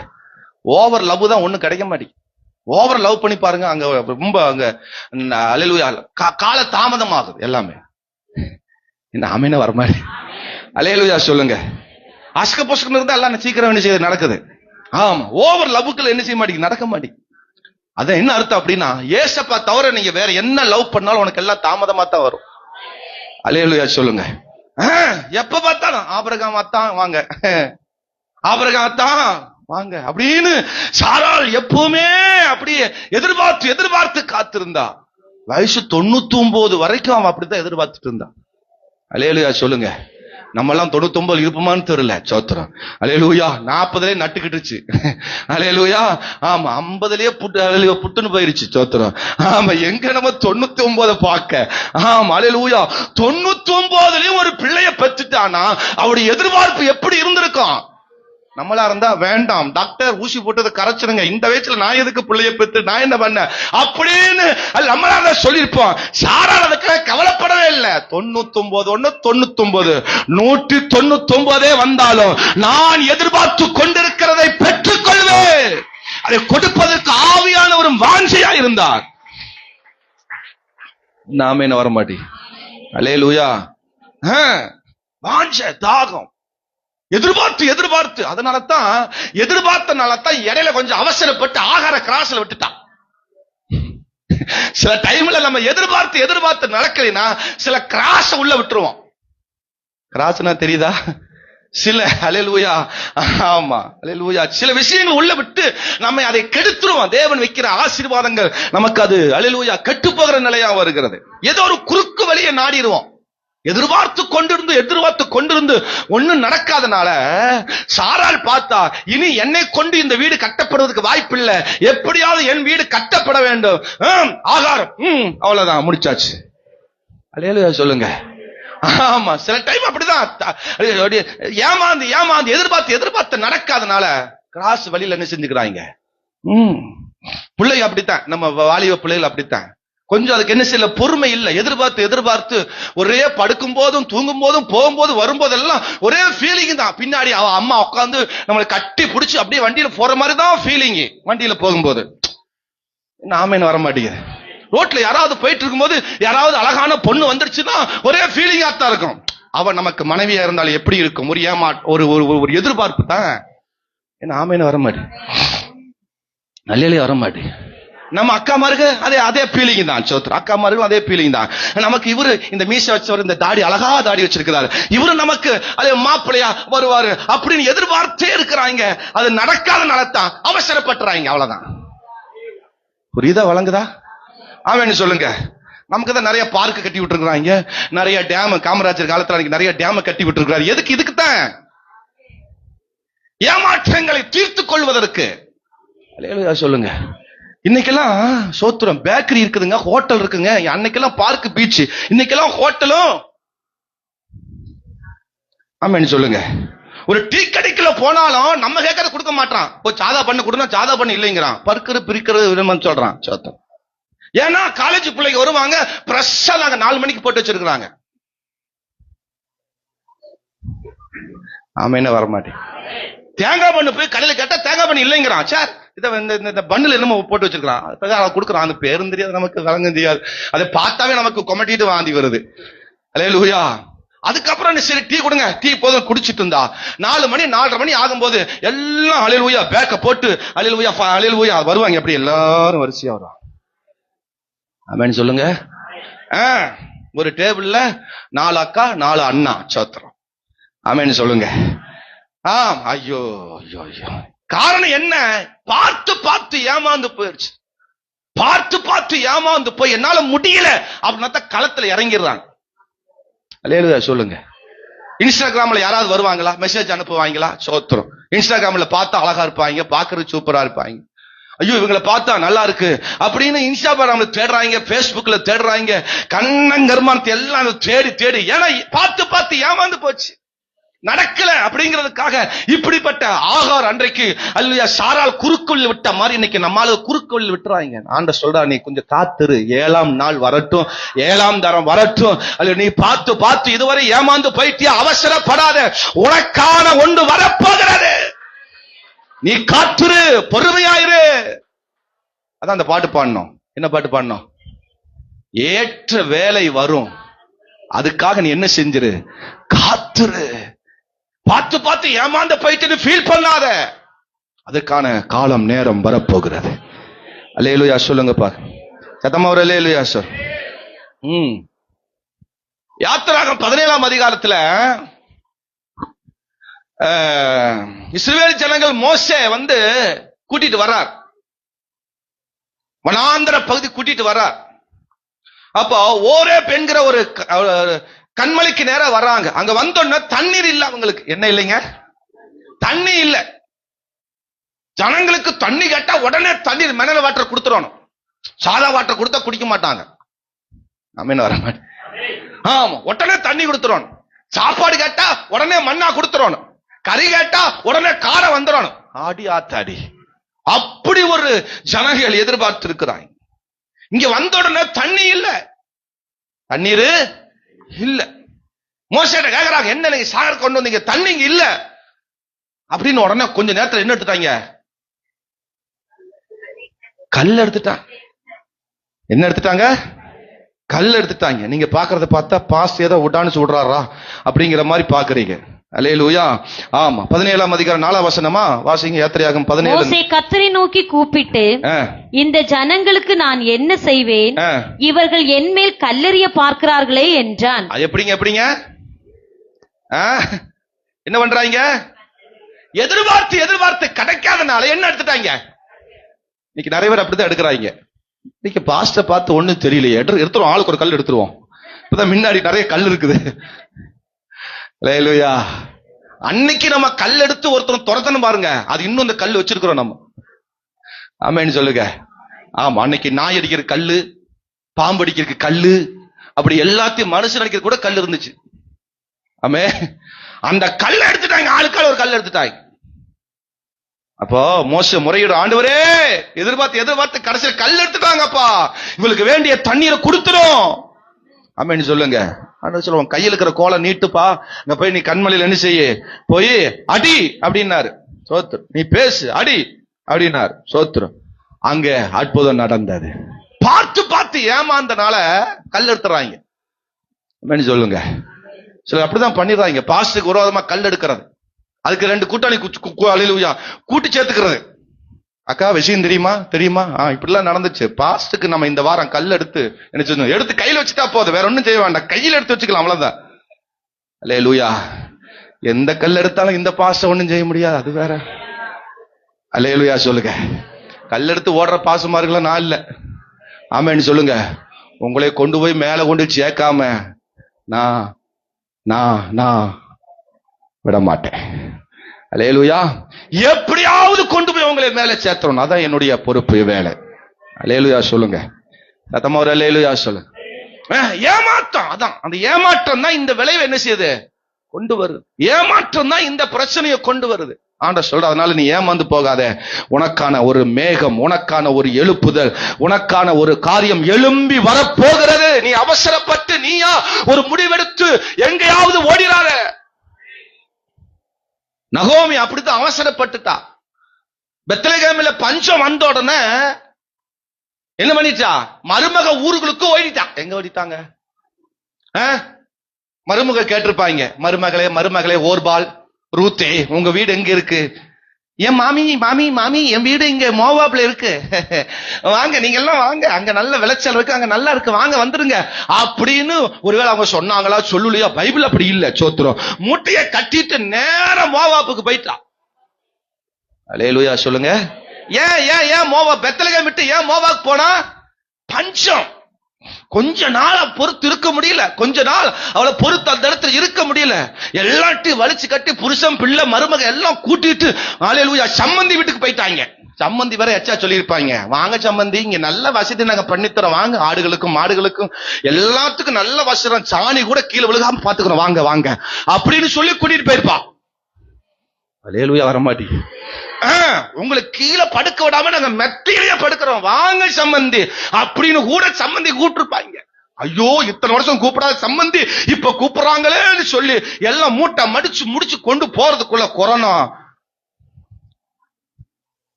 ஓவர் லவ் தான் ஒண்ணும் கிடைக்க மாட்டேங்குது. ஓவர் லவ் பண்ணி பாருங்க, அங்க ரொம்ப அங்க அல்லேலூயா கால தாமதம் ஆகுது எல்லாமே. என்ன ஆமென் வர மாதிரி அல்லேலூயா சொல்லுங்க. அஸ்க பொஸ்கன்னு இருந்தா எல்லாம் சீக்கிரம் என்ன செய்ய நடக்குது. ஆமா, ஓவர் லவ்வுக்குள்ள என்ன செய்ய மாட்டேங்குது, நடக்க மாட்டேங்குது. அதான் என்ன அர்த்தம் அப்படின்னா, ஏசப்பா தவிர நீங்க வேற என்ன லவ் பண்ணாலும் உனக்கு எல்லாம் தாமதமா தான் வரும். அல்லேலூயா சொல்லுங்க. எப்ப பார்த்தாலும் ஆபிரகாம் அத்தான் வாங்க, ஆபிரகாம் அத்தான் வாங்க அப்படின்னு சாராள் எப்பவுமே அப்படியே எதிர்பார்த்து எதிர்பார்த்து காத்திருந்தா. வயசு 99 வரைக்கும் அவன் அப்படித்தான் எதிர்பார்த்துட்டு இருந்தான். அல்லேலூயா சொல்லுங்க. நம்ம எல்லாம் 99 இருப்போமான்னு தெரியல. சோத்திரம். அல்லேலூயா. 40லயே நட்டுக்கிட்டுச்சு. அல்லேலூயா. ஆமா, 50லயே புட்டுன்னு போயிருச்சு. சோத்திரம். ஆமா, எங்க நம்ம 99 பார்க்க. ஆமா, அல்லேலூயா. 99லயும் ஒரு பிள்ளைய பெற்றுட்டானா அவருடைய எதிர்பார்ப்பு எப்படி இருந்திருக்கும்? நம்மளா இருந்தா வேண்டாம் டாக்டர், ஊசி போட்டதை கரைச்சிருங்க, இந்த வயசுல நான் எதுக்கு பிள்ளைய பெற்று நான் என்ன பண்ண அப்படின்னு நம்மளா தான் சொல்லியிருப்போம். சாராள் அதுக்கு கவலைப்படவே இல்லை. 99 99 199 வந்தாலும் நான் எதிர்பார்த்து கொண்டிருக்கிறதை பெற்றுக் கொள்வேன். அதை கொடுப்பதற்கு ஆவியான ஒரு வாஞ்சையா இருந்தார். நாம என்ன வர மாட்டேன். அல்லேலூயா. வாஞ்சை, தாகம், எதிர்பார்த்து எதிர்பார்த்து, அதனாலதான் எதிர்பார்த்தனாலதான் இடையில கொஞ்சம் அவசரப்பட்டு ஆகார கிராஸ்ல விட்டுட்டான். சில டைம்ல நம்ம எதிர்பார்த்து எதிர்பார்த்து நடக்கலைன்னா சில கிராஸ் உள்ள விட்டுருவோம். கிராஸ்னா தெரியுதா? சில அல்லேலூயா, ஆமா அல்லேலூயா, சில விஷயங்கள் உள்ள விட்டு நம்ம அதை கெடுத்துருவோம். தேவன் வைக்கிற ஆசீர்வாதங்கள் நமக்கு அது அல்லேலூயா கெட்டு போகிற நிலையா வருகிறது. ஏதோ ஒரு குறுக்கு வழியை நாடிடுவோம். எதிர்பார்த்து கொண்டிருந்து ஒண்ணும் நடக்காதனால சாராள் பார்த்தா, இனி என்னை கொண்டு இந்த வீடு கட்டப்படுவதற்கு வாய்ப்பு இல்லை, எப்படியாவது என் வீடு கட்டப்பட வேண்டும். ஆகாரம், அவ்வளவுதான், முடிச்சாச்சு. அல்லேலூயா சொல்லுங்க. ஆமா, சில டைம் அப்படிதான் ஏமாந்து எதிர்பார்த்து நடக்காதனால கிராஸ் வழியில என்ன செஞ்சுக்கிறாங்க. பிள்ளைங்க அப்படித்தான், நம்ம வாலிப பிள்ளைகள் அப்படித்தான். கொஞ்சம் அதுக்கு என்ன செய்யல, பொறுமை இல்லை. எதிர்பார்த்து ஒரே படுக்கும் போதும் தூங்கும் போதும் போகும்போது வரும்போதெல்லாம் ஒரே ஃபீலிங் தான். பின்னாடி அவ அம்மா உட்காந்து நம்மளை கட்டி பிடிச்சி அப்படியே வண்டியில போற மாதிரி தான் ஃபீலிங். வண்டியில போகும்போது நாம என்ன வர மாட்டேங்குது. ரோட்ல யாராவது போயிட்டு இருக்கும்போது யாராவது அழகான பொண்ணு வந்துருச்சுன்னா ஒரே ஃபீலிங்கா தான் இருக்கும். அவ நமக்கு மனைவியா இருந்தாலும் எப்படி இருக்கும், ஒரு எதிர்பார்ப்பு தான். நாம என்ன வர மாட்டேன். நல்ல வர மாட்டேன். நம்ம அக்கா மாருக்கு அதே ஃபீலிங் தான். சோத்ரா, அக்கா மாருக்கும் அதே ஃபீலிங் தான். நமக்கு இவரு இந்த மீசை வச்சவர், இந்த தாடி அழகா தாடி வச்சிருக்கிறாரு, இவரு நமக்கு அதே மாப்பிள்ளையா வருவாரு அப்படின்னு எதிர்பார்த்தே இருக்கிறாங்க. அது நடக்காதனால தான் அவசரப்பட்டுறாங்க. அவ்வளவுதான். புரியுதா, வழங்குதா? ஆமென் சொல்லுங்க. நமக்கு தான் நிறைய பார்க் கட்டி விட்டு இருக்கிறாங்க, நிறைய டேம். காமராஜர் காலத்துல நிறைய டேம் கட்டி விட்டு இருக்கிறாரு. எதுக்கு? இதுக்குத்தான், ஏமாற்றங்களை தீர்த்து கொள்வதற்கு. சொல்லுங்க. இன்னைக்கெல்லாம் சோத்திரம் பேக்கரி இருக்குதுங்க, ஹோட்டல் இருக்குங்க. அன்னைக்கெல்லாம் பார்க், பீச், இன்னைக்கெல்லாம் ஹோட்டலும். ஆமென் சொல்லுங்க. ஒரு டீ கடைக்குள்ள போனாலும் நம்ம கேட்கறத கொடுக்க மாட்டான். சாதா பண்ணு கொடுனா சாதா பண்ணு இல்லைங்கிறான். பர்க்கரு பிரிக்கிறது சொல்றான். சோத்திரம். ஏன்னா காலேஜ் பிள்ளைங்க வருவாங்க, ஃப்ரெஷ்ஷா நாங்க 4 மணிக்கு போட்டு வச்சிருக்கிறாங்க. ஆமென் வர மாட்டேன். தேங்காய் பண்ணு போய் கடையில கேட்டா தேங்காய் பண்ணு இல்லைங்கிறான். சார் இந்த பண்ணுல என்னமோ போட்டு வச்சிருக்கான், கொடுக்குறான். அந்த பேரும் தெரியாது, நமக்கு வழங்க தெரியாது. அதை பார்த்தாவே நமக்கு கொமட்டிட்டு வாந்தி வருது. அல்லேலூயா. அதுக்கப்புறம் சரி டீ கொடுங்க, டீ போதும் குடிச்சிட்டு இருந்தா 4 மணி 4:30 மணி ஆகும்போது எல்லாம் அல்லேலூயா பேக்க போட்டு அல்லேலூயா அல்லேலூயா வருவாங்க. எப்படி எல்லாரும் வரிசையா வருவாங்க. ஆமென் சொல்லுங்க. ஒரு டேபிள்ல 4 அக்கா 4 அண்ணா சோத்திரம். ஆமென் சொல்லுங்க. ஐயோ ஐயோ ஐயோ. காரணம் என்ன? பார்த்து பார்த்து ஏமாந்து போயிடுச்சு. பார்த்து பார்த்து ஏமாந்து போய் என்னால முடியல அப்படின்னா களத்துல இறங்கிடுறாங்க. அல்லேலூயா சொல்லுங்க. இன்ஸ்டாகிராம்ல யாராவது வருவாங்களா? மெசேஜ் அனுப்புவாங்களா? சோத்திரம். இன்ஸ்டாகிராம்ல பார்த்தா அழகா இருப்பாங்க, பாக்குறது சூப்பரா இருப்பாங்க. ஐயோ இவங்களை பார்த்தா நல்லா இருக்கு அப்படின்னு இன்ஸ்டாகிராம்ல தேடுறாங்க, பேஸ்புக்ல தேடுறாங்க, கண்ணங்கர்மானத்தை எல்லாம் தேடி தேடி. ஏன்னா பார்த்து பார்த்து ஏமாந்து போச்சு, நடக்கல அப்படிங்கிறதுக்காக. இப்படிப்பட்ட ஆகார் அன்றைக்கு அல்லேலூயா சாரால் குறுக்குள் விட்ட மாதிரி இன்னைக்கு நம்மால குறுக்குள் விட்டுறாங்க. ஆண்டவர் சொல்றா, நீ கொஞ்சம் காத்துரு, 7ஆம் நாள் வரட்டும், 7ஆம் தரம் வரட்டும். அல்ல நீ பார்த்து பார்த்து இதுவரை ஏமாந்து போயிட்டியா, அவசரப்படாத, உனக்கான ஒன்று வரப்போகிறது. நீ காத்துரு, பொறுமையாயிரு. அதான் அந்த பாட்டு பாடணும். என்ன பாட்டு பாடணும்? ஏற்ற வேலை வரும், அதுக்காக நீ என்ன செஞ்சிரு? காத்துரு. பார்த்து பார்த்து ஏமாந்து போயிட்டு ஃபீல் பண்ணாத, அதுக்கான காலம் நேரம் வரப்போகிறது. அல்லேலூயா சொல்லுங்கப்பா. சத்தமா ஒரு அல்லேலூயா சொல். யாத்திராகமம் 17ஆம் அதிகாரத்துல இஸ்ரவேல் ஜனங்கள் மோசே கூட்டிட்டு வர்றார், வனாந்தர பகுதி கூட்டிட்டு வர்றார். அப்போ ஒரே பெண்கிற ஒரு கண்மலைக்கு நேரா வர்றாங்க. அங்க வந்தோன்னா தண்ணீர் இல்ல அவங்களுக்கு. என்ன இல்லைங்க? தண்ணி இல்ல. ஜனங்களுக்கு தண்ணி கேட்டா உடனே தண்ணீர் மினரல் வாட்டர் கொடுத்துடணும். சாதா வாட்டர் கொடுத்தா குடிக்க மாட்டாங்க. ஆமா, உடனே தண்ணி கொடுத்துடணும். சாப்பாடு கேட்டா உடனே மண்ணா கொடுத்துடணும். கறி கேட்டா உடனே காரம் வந்துடணும். ஆடி ஆத்தாடி, அப்படி ஒரு ஜனங்கள் எதிர்பார்த்து இருக்கிறாங்க. இங்க வந்த உடனே தண்ணி இல்ல, தண்ணீர் இல்ல. மோசேட்ட கேக்குறாங்க, என்ன நீங்க சாகர் கொண்டு வந்தீங்க, தண்ணி இல்ல அப்படின்னு. உடனே கொஞ்ச நேரத்துல என்ன எடுத்துட்டாங்க? கல் எடுத்துட்டாங்க. என்ன எடுத்துட்டாங்க? கல் எடுத்துட்டாங்க. நீங்க பாக்குறத பார்த்தா பாஸ் ஏதோ உடான்னு சொல்றாரா அப்படிங்கிற மாதிரி பாக்குறீங்க. அல்லேலூயா. ஆமா, 17ஆம் அதிகாரம் 4ஆம் வசனமா வாசிங்க. யாத்திரையாகமம் 17. மோசே கர்த்தரை நோக்கி கூப்பிட்டு, இந்த ஜனங்களுக்கு நான் என்ன செய்வேன்? இவர்கள் என் மேல் கல்லெறிய பார்க்கிறார்களே என்றான். எப்படிங்க என்ன பண்றாங்க? எதிர்பார்த்து எதிர்பார்த்து கிடைக்காதனால என்ன எடுத்துட்டாங்க? இன்னைக்கு நிறைய பேர் அப்படிதான் எடுக்கிறாங்க. இன்னைக்கு பாஸ்ட பார்த்து ஒண்ணும் தெரியலையே, எடுத்துருவோம், ஆளுக்கு ஒரு கல் எடுத்துருவோம். இப்பதான் முன்னாடி நிறைய கல் இருக்குது. அல்லேலூயா. அன்னைக்கு நம்ம கல் எடுத்து ஒருத்தர் துரத்தணும் பாருங்க, அது இன்னும் இந்த கல் வச்சிருக்கிறோம் நம்ம. ஆமென் சொல்லுங்க. ஆமா, அன்னைக்கு நாய் அடிக்கிற கல்லு, பாம்பு அடிக்கிற கல்லு, அப்படி எல்லாத்தையும் மனுஷன் அடிக்கிற கூட கல் இருந்துச்சு. ஆமே, அந்த கல்லை எடுத்துட்டாங்க, ஆளுக்கால ஒரு கல் எடுத்துட்டாங்க. அப்போ மோசே முறையிடும், ஆண்டவரே எதிர்பார்த்து எதிர்பார்த்து கடைசியில் கல் எடுத்துட்டாங்கப்பா, இவளுக்கு வேண்டிய தண்ணீரை கொடுத்துரும். ஆமென் சொல்லுங்க. ஆண்டவர் சொல்லுவாங்க, கையில் இருக்கிற கோலை நீட்டுப்பா, அங்க போய் நீ கண்மலையில் என்ன செய்ய, போய் அடி அப்படின்னாரு. சோத்திரம். நீ பேசு, அடி அப்படின்னாரு. சோத்திரம். அங்க அற்புதம் நடந்தது. பார்த்து பார்த்து ஏமாந்தனால கல் எடுத்துறாங்க. ஆமென் சொல்லுங்க. சில அப்படிதான் பண்ணிடுறாங்க. பாஸ்டுக்கு விரோதமா கல் எடுக்கிறது, அதுக்கு 2 கூட்டாளி கூட்டி சேர்த்துக்கிறது. அக்கா விஷயம் தெரியுமா தெரியுமா? இப்படிலாம் நடந்துச்சு. பாஸ்டுக்கு நம்ம இந்த வாரம் கல் எடுத்து என்ன செய்யணும், எடுத்து கையில் வச்சுட்டா போதும், வேற ஒண்ணும் செய்ய வேண்டாம், கையில் எடுத்து வச்சுக்கலாம், அவ்வளவுதான். அல்லேலூயா. எந்த கல் எடுத்தாலும் இந்த பாஸ்ட ஒண்ணும் செய்ய முடியாது, அது வேற. அல்லேலூயா சொல்லுங்க. கல் எடுத்து ஓடுற பாசுமார்களா நான் இல்ல. ஆமென் சொல்லுங்க. உங்களை கொண்டு போய் மேல கொண்டு சேர்க்காம நான் நான் நான் விட மாட்டேன். அல்லேலூயா. எப்படியாவது கொண்டு போய் உங்களை மேல சேர்த்தணும், அதான் என்னுடைய பொறுப்பு, வேலை. அல்லேலூயா சொல்லுங்க. சத்தமா ஒரு அல்லேலூயா சொல்லுங்க. ஏமாற்றம், அதான் அந்த ஏமாற்றம் தான் இந்த விளைவை என்ன செய்யுது, கொண்டு வருது. ஏமாற்றம் தான் இந்த பிரச்சனையை கொண்டு வருது. ஆண்டவர் சொல்ற, அதனால நீ ஏமாந்து போகாத. உனக்கான ஒரு மேகம், உனக்கான ஒரு எழுப்புதல், உனக்கான ஒரு காரியம் எழும்பி வரப்போகிறது. நீ அவசரப்பட்டு நீயா ஒரு முடிவெடுத்து எங்கேயாவது ஓடிறாத. நகோமி அப்படித்தான் அவசரப்பட்டுட்டா. பெத்லகேமில பஞ்சம் வந்த உடனே என்ன பண்ணிட்டா, மருமக ஊர்களுக்கு ஓடிட்டா. எங்க ஓடிட்டாங்க? மருமக கேட்டிருப்பாங்க, மருமகளே ஓர்பால், ரூத்தே, உங்க வீடு எங்க இருக்கு? என் மாமி என் வீடு இங்க மோவாப்ல இருக்கு, வாங்க நீங்க எல்லாம் வாங்க, அங்க நல்ல விளைச்சல் இருக்கு, அங்க நல்லா இருக்கு, வாங்க வந்துருங்க அப்படின்னு ஒருவேளை அவங்க சொன்னாங்களா சொல்லலையா? பைபிள் அப்படி இல்ல. சோத்திரம். மூட்டைய கட்டிட்டு நேரா மோவாப்புக்கு போயிட்டான். அல்லேலூயா சொல்லுங்க. ஏன் மோவாப், பெத்லகேம் விட்டு ஏன் மோவாப் போனா? பஞ்சம். கொஞ்ச நாள் பொறுத்து இருக்க முடியல, கொஞ்ச நாள் அவளை பொறுத்து அந்த இடத்துல இருக்க முடியல. எல்லாத்தையும் வலிச்சு கட்டி புருஷன் பிள்ளை மருமக எல்லாம் கூட்டிட்டு அல்லேலூயா சம்மந்தி வீட்டுக்கு போயிட்டாங்க. சம்மந்தி வேற எச்சா சொல்லியிருப்பாங்க, வாங்க சம்மந்தி, இங்க நல்ல வசதி நாங்க பண்ணித்தரோம், வாங்க, ஆடுகளுக்கும் மாடுகளுக்கும் எல்லாத்துக்கும் நல்ல வசதி, சாணி கூட கீழே விழுகாம பாத்துக்கிறோம், வாங்க வாங்க அப்படின்னு சொல்லி கூட்டிட்டு போயிருப்பா. அல்லேலூயா வரமாட்டேங்குது. உங்களுக்கு கீழே படுக்க விடாம நாங்க மெத்தையிலேயே படுக்கிறோம், வாங்க சம்மந்தி அப்படின்னு கூட சம்மந்தி கூப்பிட்டுருப்பாங்க. ஐயோ, இத்தனை வருஷம் கூப்பிடாத சம்மந்தி இப்ப கூப்பிடுறாங்களேன்னு சொல்லி எல்லாம் மூட்டை மடிச்சு முடிச்சு கொண்டு போறதுக்குள்ள கொரோனா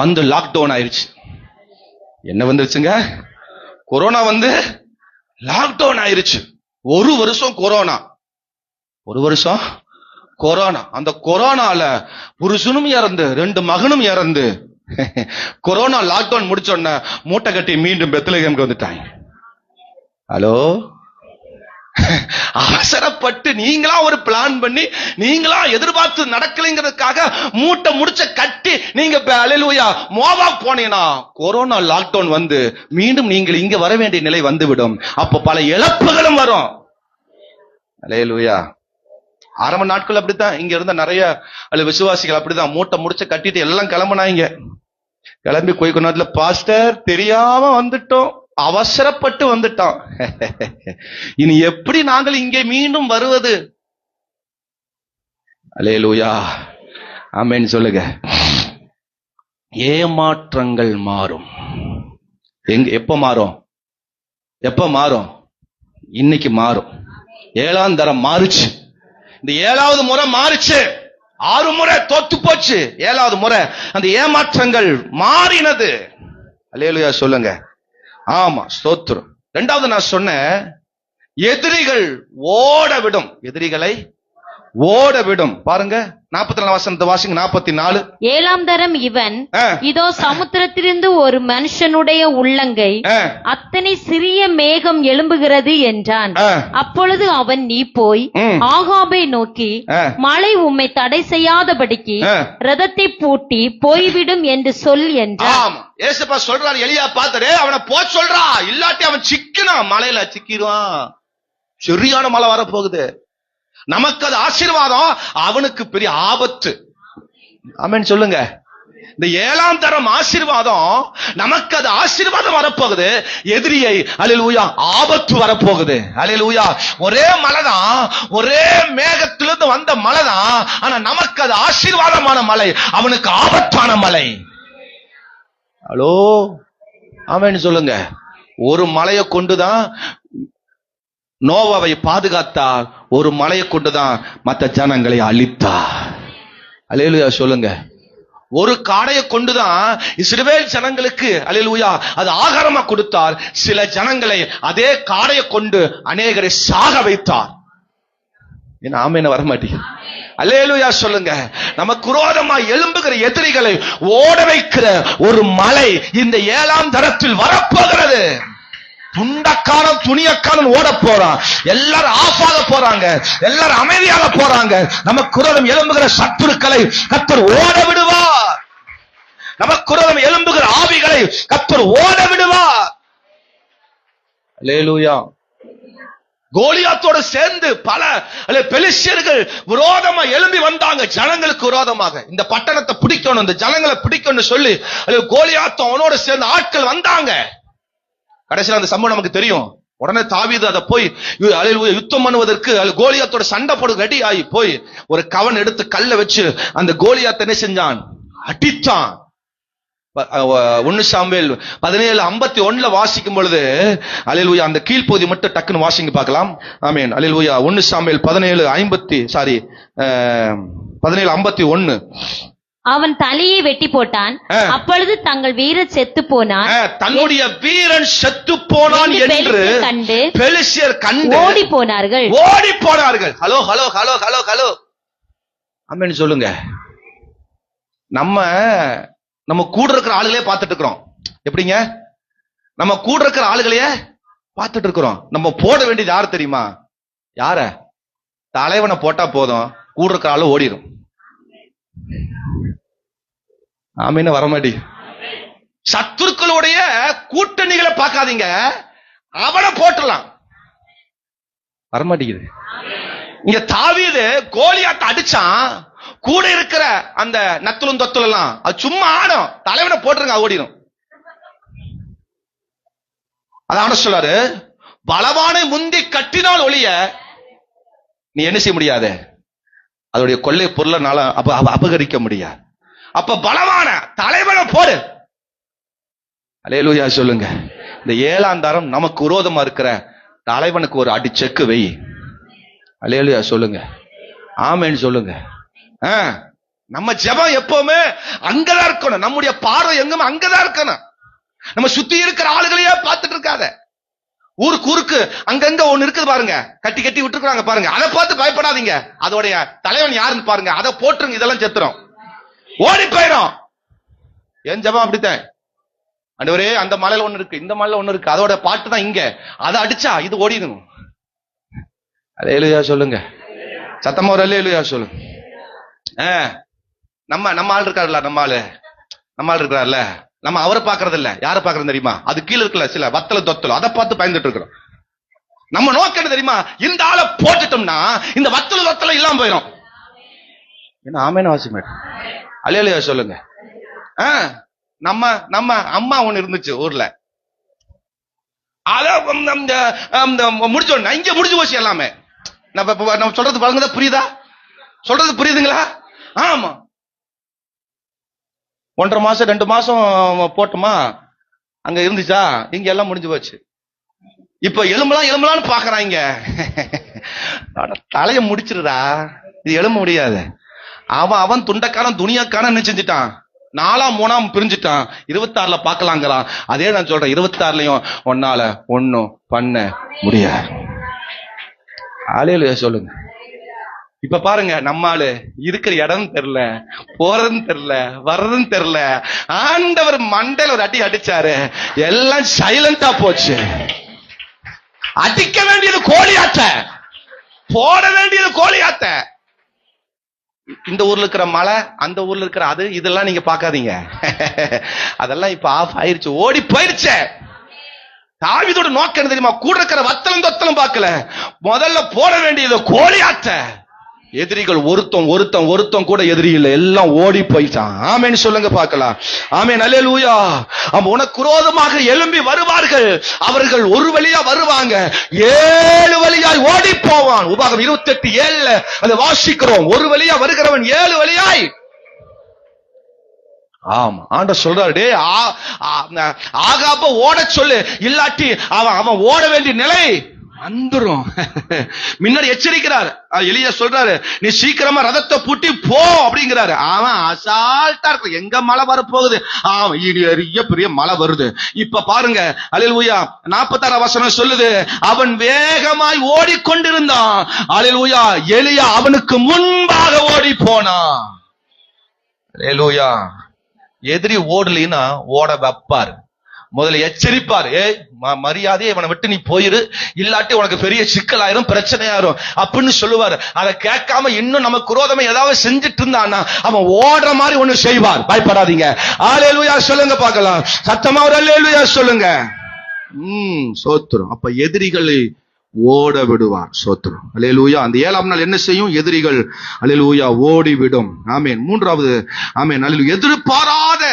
வந்து லாக்டவுன் ஆயிருச்சு. என்ன வந்துருச்சுங்க? கொரோனா வந்து லாக்டவுன் ஆயிருச்சு. ஒரு வருஷம் கொரோனா. அந்த கொரோனால புருஷனும் இறந்து 2 மகனும் இறந்து, கொரோனா லாக்டவுன் முடிச்சோன்ன மூட்டை கட்டி மீண்டும் பெத்லகேமுக்கு வந்துட்டாங்க. ஹலோ, அவசரப்பட்டு நீங்களா ஒரு பிளான் பண்ணி நீங்களா எதிர்பார்த்து நடக்கலைங்கிறதுக்காக மூட்டை முடிச்ச கட்டி நீங்க அல்லேலூயா மோவாப் போனீங்கன்னா கொரோனா லாக்டவுன் வந்து மீண்டும் நீங்கள் இங்க வர வேண்டிய நிலை வந்துவிடும். அப்ப பல இழப்புகளும் வரும். அல்லேலூயா. ஆரம்ப நாட்கள் அப்படித்தான். இங்க இருந்த நிறைய விசுவாசிகள் அப்படிதான் மூட்டை முடிச்ச கட்டிட்டு எல்லாம் கிளம்புனாங்க. கிளம்பி கொஞ்ச நேரத்துல, பாஸ்டர் தெரியாம வந்துட்டோம், அவசரப்பட்டு வந்துட்டோம், இனி எப்படி நாங்கள் இங்கே மீண்டும் வருவது? அல்லேலூயா, ஆமென் சொல்லுங்க. ஏமாற்றங்கள் மாறும். எப்ப மாறும்? இன்னைக்கு மாறும். 7ஆம் தரம் மாறுச்சு. இந்த 7வது முறை மாறுச்சு. 6 முறை தோத்து போச்சு. 7வது முறை அந்த ஏமாற்றங்கள் மாறினது. அல்லேலூயா சொல்லுங்க. ஆமா, ஸ்தோத்திரம். 2வது நான் சொன்னேன், எதிரிகளை ஓட விடும். பாருங்க 44 வசனத்தை வாசிங்க. 44. 7ஆம் தரம் இவன், இதோ சமுத்திரத்திலிருந்து ஒரு மனுஷனுடைய உள்ளங்கை அத்தனை சிறிய மேகம் எழும்புகிறது என்றான். அப்பொழுது அவன், நீ போய் ஆகாபை நோக்கி, மழை உம்மை தடை செய்யாதபடிக்கு ரதத்தை பூட்டி போய்விடும் என்று சொல் என்றான். ஏசப்பா சொல்றாரு, எலியா பார்த்தாரு, அவனை போ சொல்றா, இல்லாட்டி அவன் சிக்கினான், மலையில சிக்கிடுவான். சரியான மழை வரப்போகுது. நமக்கு அது ஆசீர்வாதம், அவனுக்கு பெரிய ஆபத்து. ஆமென் சொல்லுங்க. இந்த 7ஆம் தரம் ஆசீர்வாதம், நமக்கு அது ஆசீர்வாதம் வரப்போகுது. எதிரியை அல்லேலூயா ஆபத்து வரப்போகுது. அல்லேலூயா. ஒரே மழைதான், ஒரே மேகத்திலிருந்து வந்த மழைதான், ஆனா நமக்கு அது ஆசீர்வாதமான மழை, அவனுக்கு ஆபத்தான மழை. ஹலோ, ஆமென் சொல்லுங்க. ஒரு மலையை கொண்டுதான் நோவாவை பாதுகாத்தார், ஒரு மலையை கொண்டுதான் மற்ற ஜனங்களை அழித்தார். அல்லேலூயா சொல்லுங்க. ஒரு காடையை கொண்டுதான் இஸ்ரவேல் ஜனங்களுக்கு அல்லேலூயா அது ஆகாரமா கொடுத்தார். சில ஜனங்களை அதே காடையை கொண்டு அநேகரை சாக வைத்தார். என்ன ஆமென் வரமாட்டீங்க? அல்லேலூயா சொல்லுங்க. நமக்கு விரோதமா எழும்புகிற எதிரிகளை ஓட வைக்கிற ஒரு மலை இந்த 7ஆம் தரத்தில் வரப்போகிறது. துண்டக்காரன் துணியக்காரன் ஓட போறான், எல்லாரும் ஆஃபாக போறாங்க, எல்லாரும் அமைதியாக போறாங்க. நமக்கு விரோதம் எழும்புகிற சத்துருக்களை கர்த்தர் ஓட விடுவார். நமக்கு விரோதம் எழும்புகிற ஆவிகளை கர்த்தர் ஓட விடுவார். அல்லேலூயா. கோலியாத்தோடு சேர்ந்து பல பெலிஸ்தியர்கள் விரோதமா எழும்பி வந்தாங்க, ஜனங்களுக்கு விரோதமாக. இந்த பட்டணத்தை பிடிக்கணும், இந்த ஜனங்களை பிடிக்கணும்னு சொல்லி கோலியாத்தோ அவனோட சேர்ந்து ஆட்கள் வந்தாங்க. கடைசியில் அந்த சம்பவம் நமக்கு தெரியும். உடனே தாவீது அதை போய் யுத்தம் பண்ணுவதற்கு கோலியாத்தோட சண்டை போட ரெடி ஆகி போய் ஒரு கவன் எடுத்து கல்ல வச்சு அந்த கோலியாத்தை என்ன செஞ்சான்? அடித்தான். 1 சாமுவேல் 17:51 வாசிக்கும் பொழுது அல்லேலூயா அந்த கீழ்ப்பகுதி மட்டும் டக்குன்னு வாசிங்க பார்க்கலாம். ஆமென் அல்லேலூயா. 1 சாமுவேல் 17:51 அவன் தலையை வெட்டி போட்டான். அப்பொழுது தங்கள் வீரன் செத்து போனான், தன்னுடைய வீரன் செத்து போனான் என்று கண்டு பெலிஸ்தியர் கண்டு ஓடி போனார்கள். Hello hello hello hello hello amen சொல்லுங்க. நம்ம கூட இருக்கிற ஆளுகளே பார்த்துட்டு இருக்கிறோம். எப்படிங்க? நம்ம கூட இருக்கிற ஆளுகளையே பார்த்துட்டு இருக்கிறோம். நம்ம போட வேண்டியது யாரு தெரியுமா? யார? தலைவனை போட்டா போதும், கூட இருக்கிற ஆளு ஓடிடும். ஆமீன வரமாட்டி. சத்துருக்களுடைய கூட்டணிகளை பார்க்காதீங்க, அவனை போட்டலாம். வரமாட்டேங்குது. இங்க தாவீது கோலியாத்தை அடிச்சான், கூட இருக்கிற அந்த நத்துலும் தொத்துலும் எல்லாம் அது சும்மா ஆடும். தலைவனை போட்டுருங்க, ஓடிடும். அதான் சொல்றாரு, பலவானை முந்தி கட்டினால் ஒழிய நீ என்ன செய்ய முடியாது, அதோடைய கொள்ளை பொருளால அபகரிக்க முடியாது. அப்ப பலமான தலைவனை போடு. அல்லேலூயா சொல்லுங்க. இந்த 7ஆம் தரம் நமக்கு விரோதமா இருக்கிற தலைவனுக்கு ஒரு அடி செக்கு வை. அல்லேலூயா சொல்லுங்க. ஆமென் சொல்லுங்க. நம்ம ஜெபம் எப்பவுமே அங்கதான் இருக்கணும். நம்முடைய பார்வை எங்குமே அங்கதான் இருக்கணும். நம்ம சுத்தி இருக்கிற ஆளுகளையே பார்த்துட்டு இருக்காத. ஊருக்கு அங்கங்க ஒண்ணு இருக்குது பாருங்க, கட்டி கட்டி விட்டுருக்காங்க பாருங்க, அதை பார்த்து பயப்படாதீங்க. அதோடைய தலைவன் யாருன்னு பாருங்க, அதை போட்டுருங்க. இதெல்லாம் செத்துரும், ஓடி போயிடும். என் ஜெபம் அப்படித்தான். ஆண்டவரே, அந்த மலையில ஒண்ணு இருக்கு, இந்த மலையில ஒண்ணு இருக்கு, அதோட பாட்டு தான் இங்க, அதை அடிச்சா இது ஓடிடும். அல்லேலூயா சொல்லுங்க. சத்தமா ஒரு அல்லேலூயா சொல்லுங்க. நம்ம ஆள் இருக்காருல்ல, நம்ம ஆள் இருக்கிறார்ல, நம்ம அவரை பாக்குறது இல்ல. யாரை பாக்குறது தெரியுமா? அது கீழே இருக்குல்ல சில வத்தல தொத்தல, அதை பார்த்து பயந்துட்டு இருக்கிறோம். நம்ம நோக்கம் தெரியுமா? இந்த ஆளை போட்டுட்டோம்னா இந்த வத்தல தொத்தல இல்லாம போயிடும். என்ன ஆமேன்னு வாசிமே. அல்லேலூயா சொல்லுங்க. நம்ம அம்மா ஒண்ணு இருந்துச்சு ஊர்ல, அத முடிச்சோம். இங்க முடிஞ்சு போச்சு எல்லாமே. நம்ம சொல்றது பாருங்க, புரியுதா? சொல்றது புரியுதுங்களா? ஆமா, 1.5 மாசம் 2 மாசம் போட்டோமா, அங்க இருந்துச்சா, இங்க எல்லாம் முடிஞ்சு போச்சு. இப்ப எலும்பலான்னு பாக்குறாங்க. தலைய முடிச்சிருடா, இது எலும்ப முடியாது. அவன் துண்டக்காரன் துணியாக்காரன் என்ன செஞ்சுட்டான், 4ஆம் 3ஆம் பிரிஞ்சுட்டான். 26ல பாக்கலாங்கிறான். அதே நான் சொல்றேன், 26லயும் ஒன்னால ஒன்னும் பண்ண முடியாது. அல்லேலூயா சொல்லுங்க. இப்ப பாருங்க, நம்மால இருக்கிற இடம் தெரியல, போறதுன்னு தெரியல, வர்றதுன்னு தெரியல. ஆண்டவர் மண்டையில ஒரு அடி அடிச்சாரு, எல்லாம் சைலண்டா போச்சு. அடிக்க வேண்டியது கோழியாத்த, போட வேண்டியது கோழியாத்த. இந்த ஊர்ல இருக்கிற மலை, அந்த ஊர்ல இருக்கிற அது இதெல்லாம் நீங்க பாக்காதீங்க. அதெல்லாம் இப்ப ஆஃப் ஆயிருச்சு, ஓடி போயிருச்சு. தாவீதோட நோக்கம் தெரியுமா? கூட இருக்கிற வத்தலும் தொத்தலும் பார்க்கல, முதல்ல போட வேண்டியது கோழியாத்த. எதிரிகள் ஒருத்தம் கூட எதிரி இல்லை, எல்லாம் ஓடி போயிட்டான். ஆமென் சொல்லுங்க பார்க்கலாம். ஆமென் அல்லேலூயா. உனக்கு விரோதமாக எழும்பி வருவார்கள், அவர்கள் ஒரு வழியா வருவாங்க, 7 வழியாய் ஓடி போவான். உபாகம் 28:7 அதை வாசிக்கிறோம். ஒரு வழியா வருகிறவன் 7 வழியாய். ஆமா, ஆண்டவர் சொல்றாரு, டே ஆகாப ஓட சொல்லு, இல்லாட்டி அவன் ஓட வேண்டிய நிலை வந்துரும். முன்னாடி எச்சரிக்கிறார். எலியா சொல்றாரு, நீ சீக்கிரமா ரதத்தை பூட்டி போ அப்படிங்கிறாரு. அவன் அசால்ட்டா இருக்கு, எங்க மழை வரப்போகுது, பெரிய மழை வருது. இப்ப பாருங்க, அல்லேலூயா, 46 வசனம் சொல்லுது, அவன் வேகமாய் ஓடிக்கொண்டிருந்தான். அல்லேலூயா, எலியா அவனுக்கு முன்பாக ஓடி போனான். அல்லேலூயா. எதிரி ஓடலினா ஓட வைப்பார், முதல்ல எச்சரிப்பார். மரியாதையை இவனை விட்டு நீ போயிரு, இல்லாட்டி உனக்கு பெரிய சிக்கலாயிரும், பிரச்சனையாயிரும் அப்படின்னு சொல்லுவார். அதை கேட்காம இன்னும் நமக்கு விரோதமா ஏதாவது செஞ்சுட்டு இருந்தான்னா அவன் ஓடுற மாதிரி ஒண்ணு செய்வார். பயப்படாதீங்க. அல்லேலூயா சொல்லுங்க பார்க்கலாம். சத்தமா ஒரு அல்லேலூயா சொல்லுங்க. சோத்திரம். அப்ப எதிரிகளை ஓட விடுவார். சோத்திரம். அல்லேலூயா. அந்த 7ஆம் நாள் என்ன செய்யும்? எதிரிகள் அல்லேலூயா ஓடிவிடும். ஆமென். 3வது ஆமென் அல்லேலூயா, எதிர்பாராத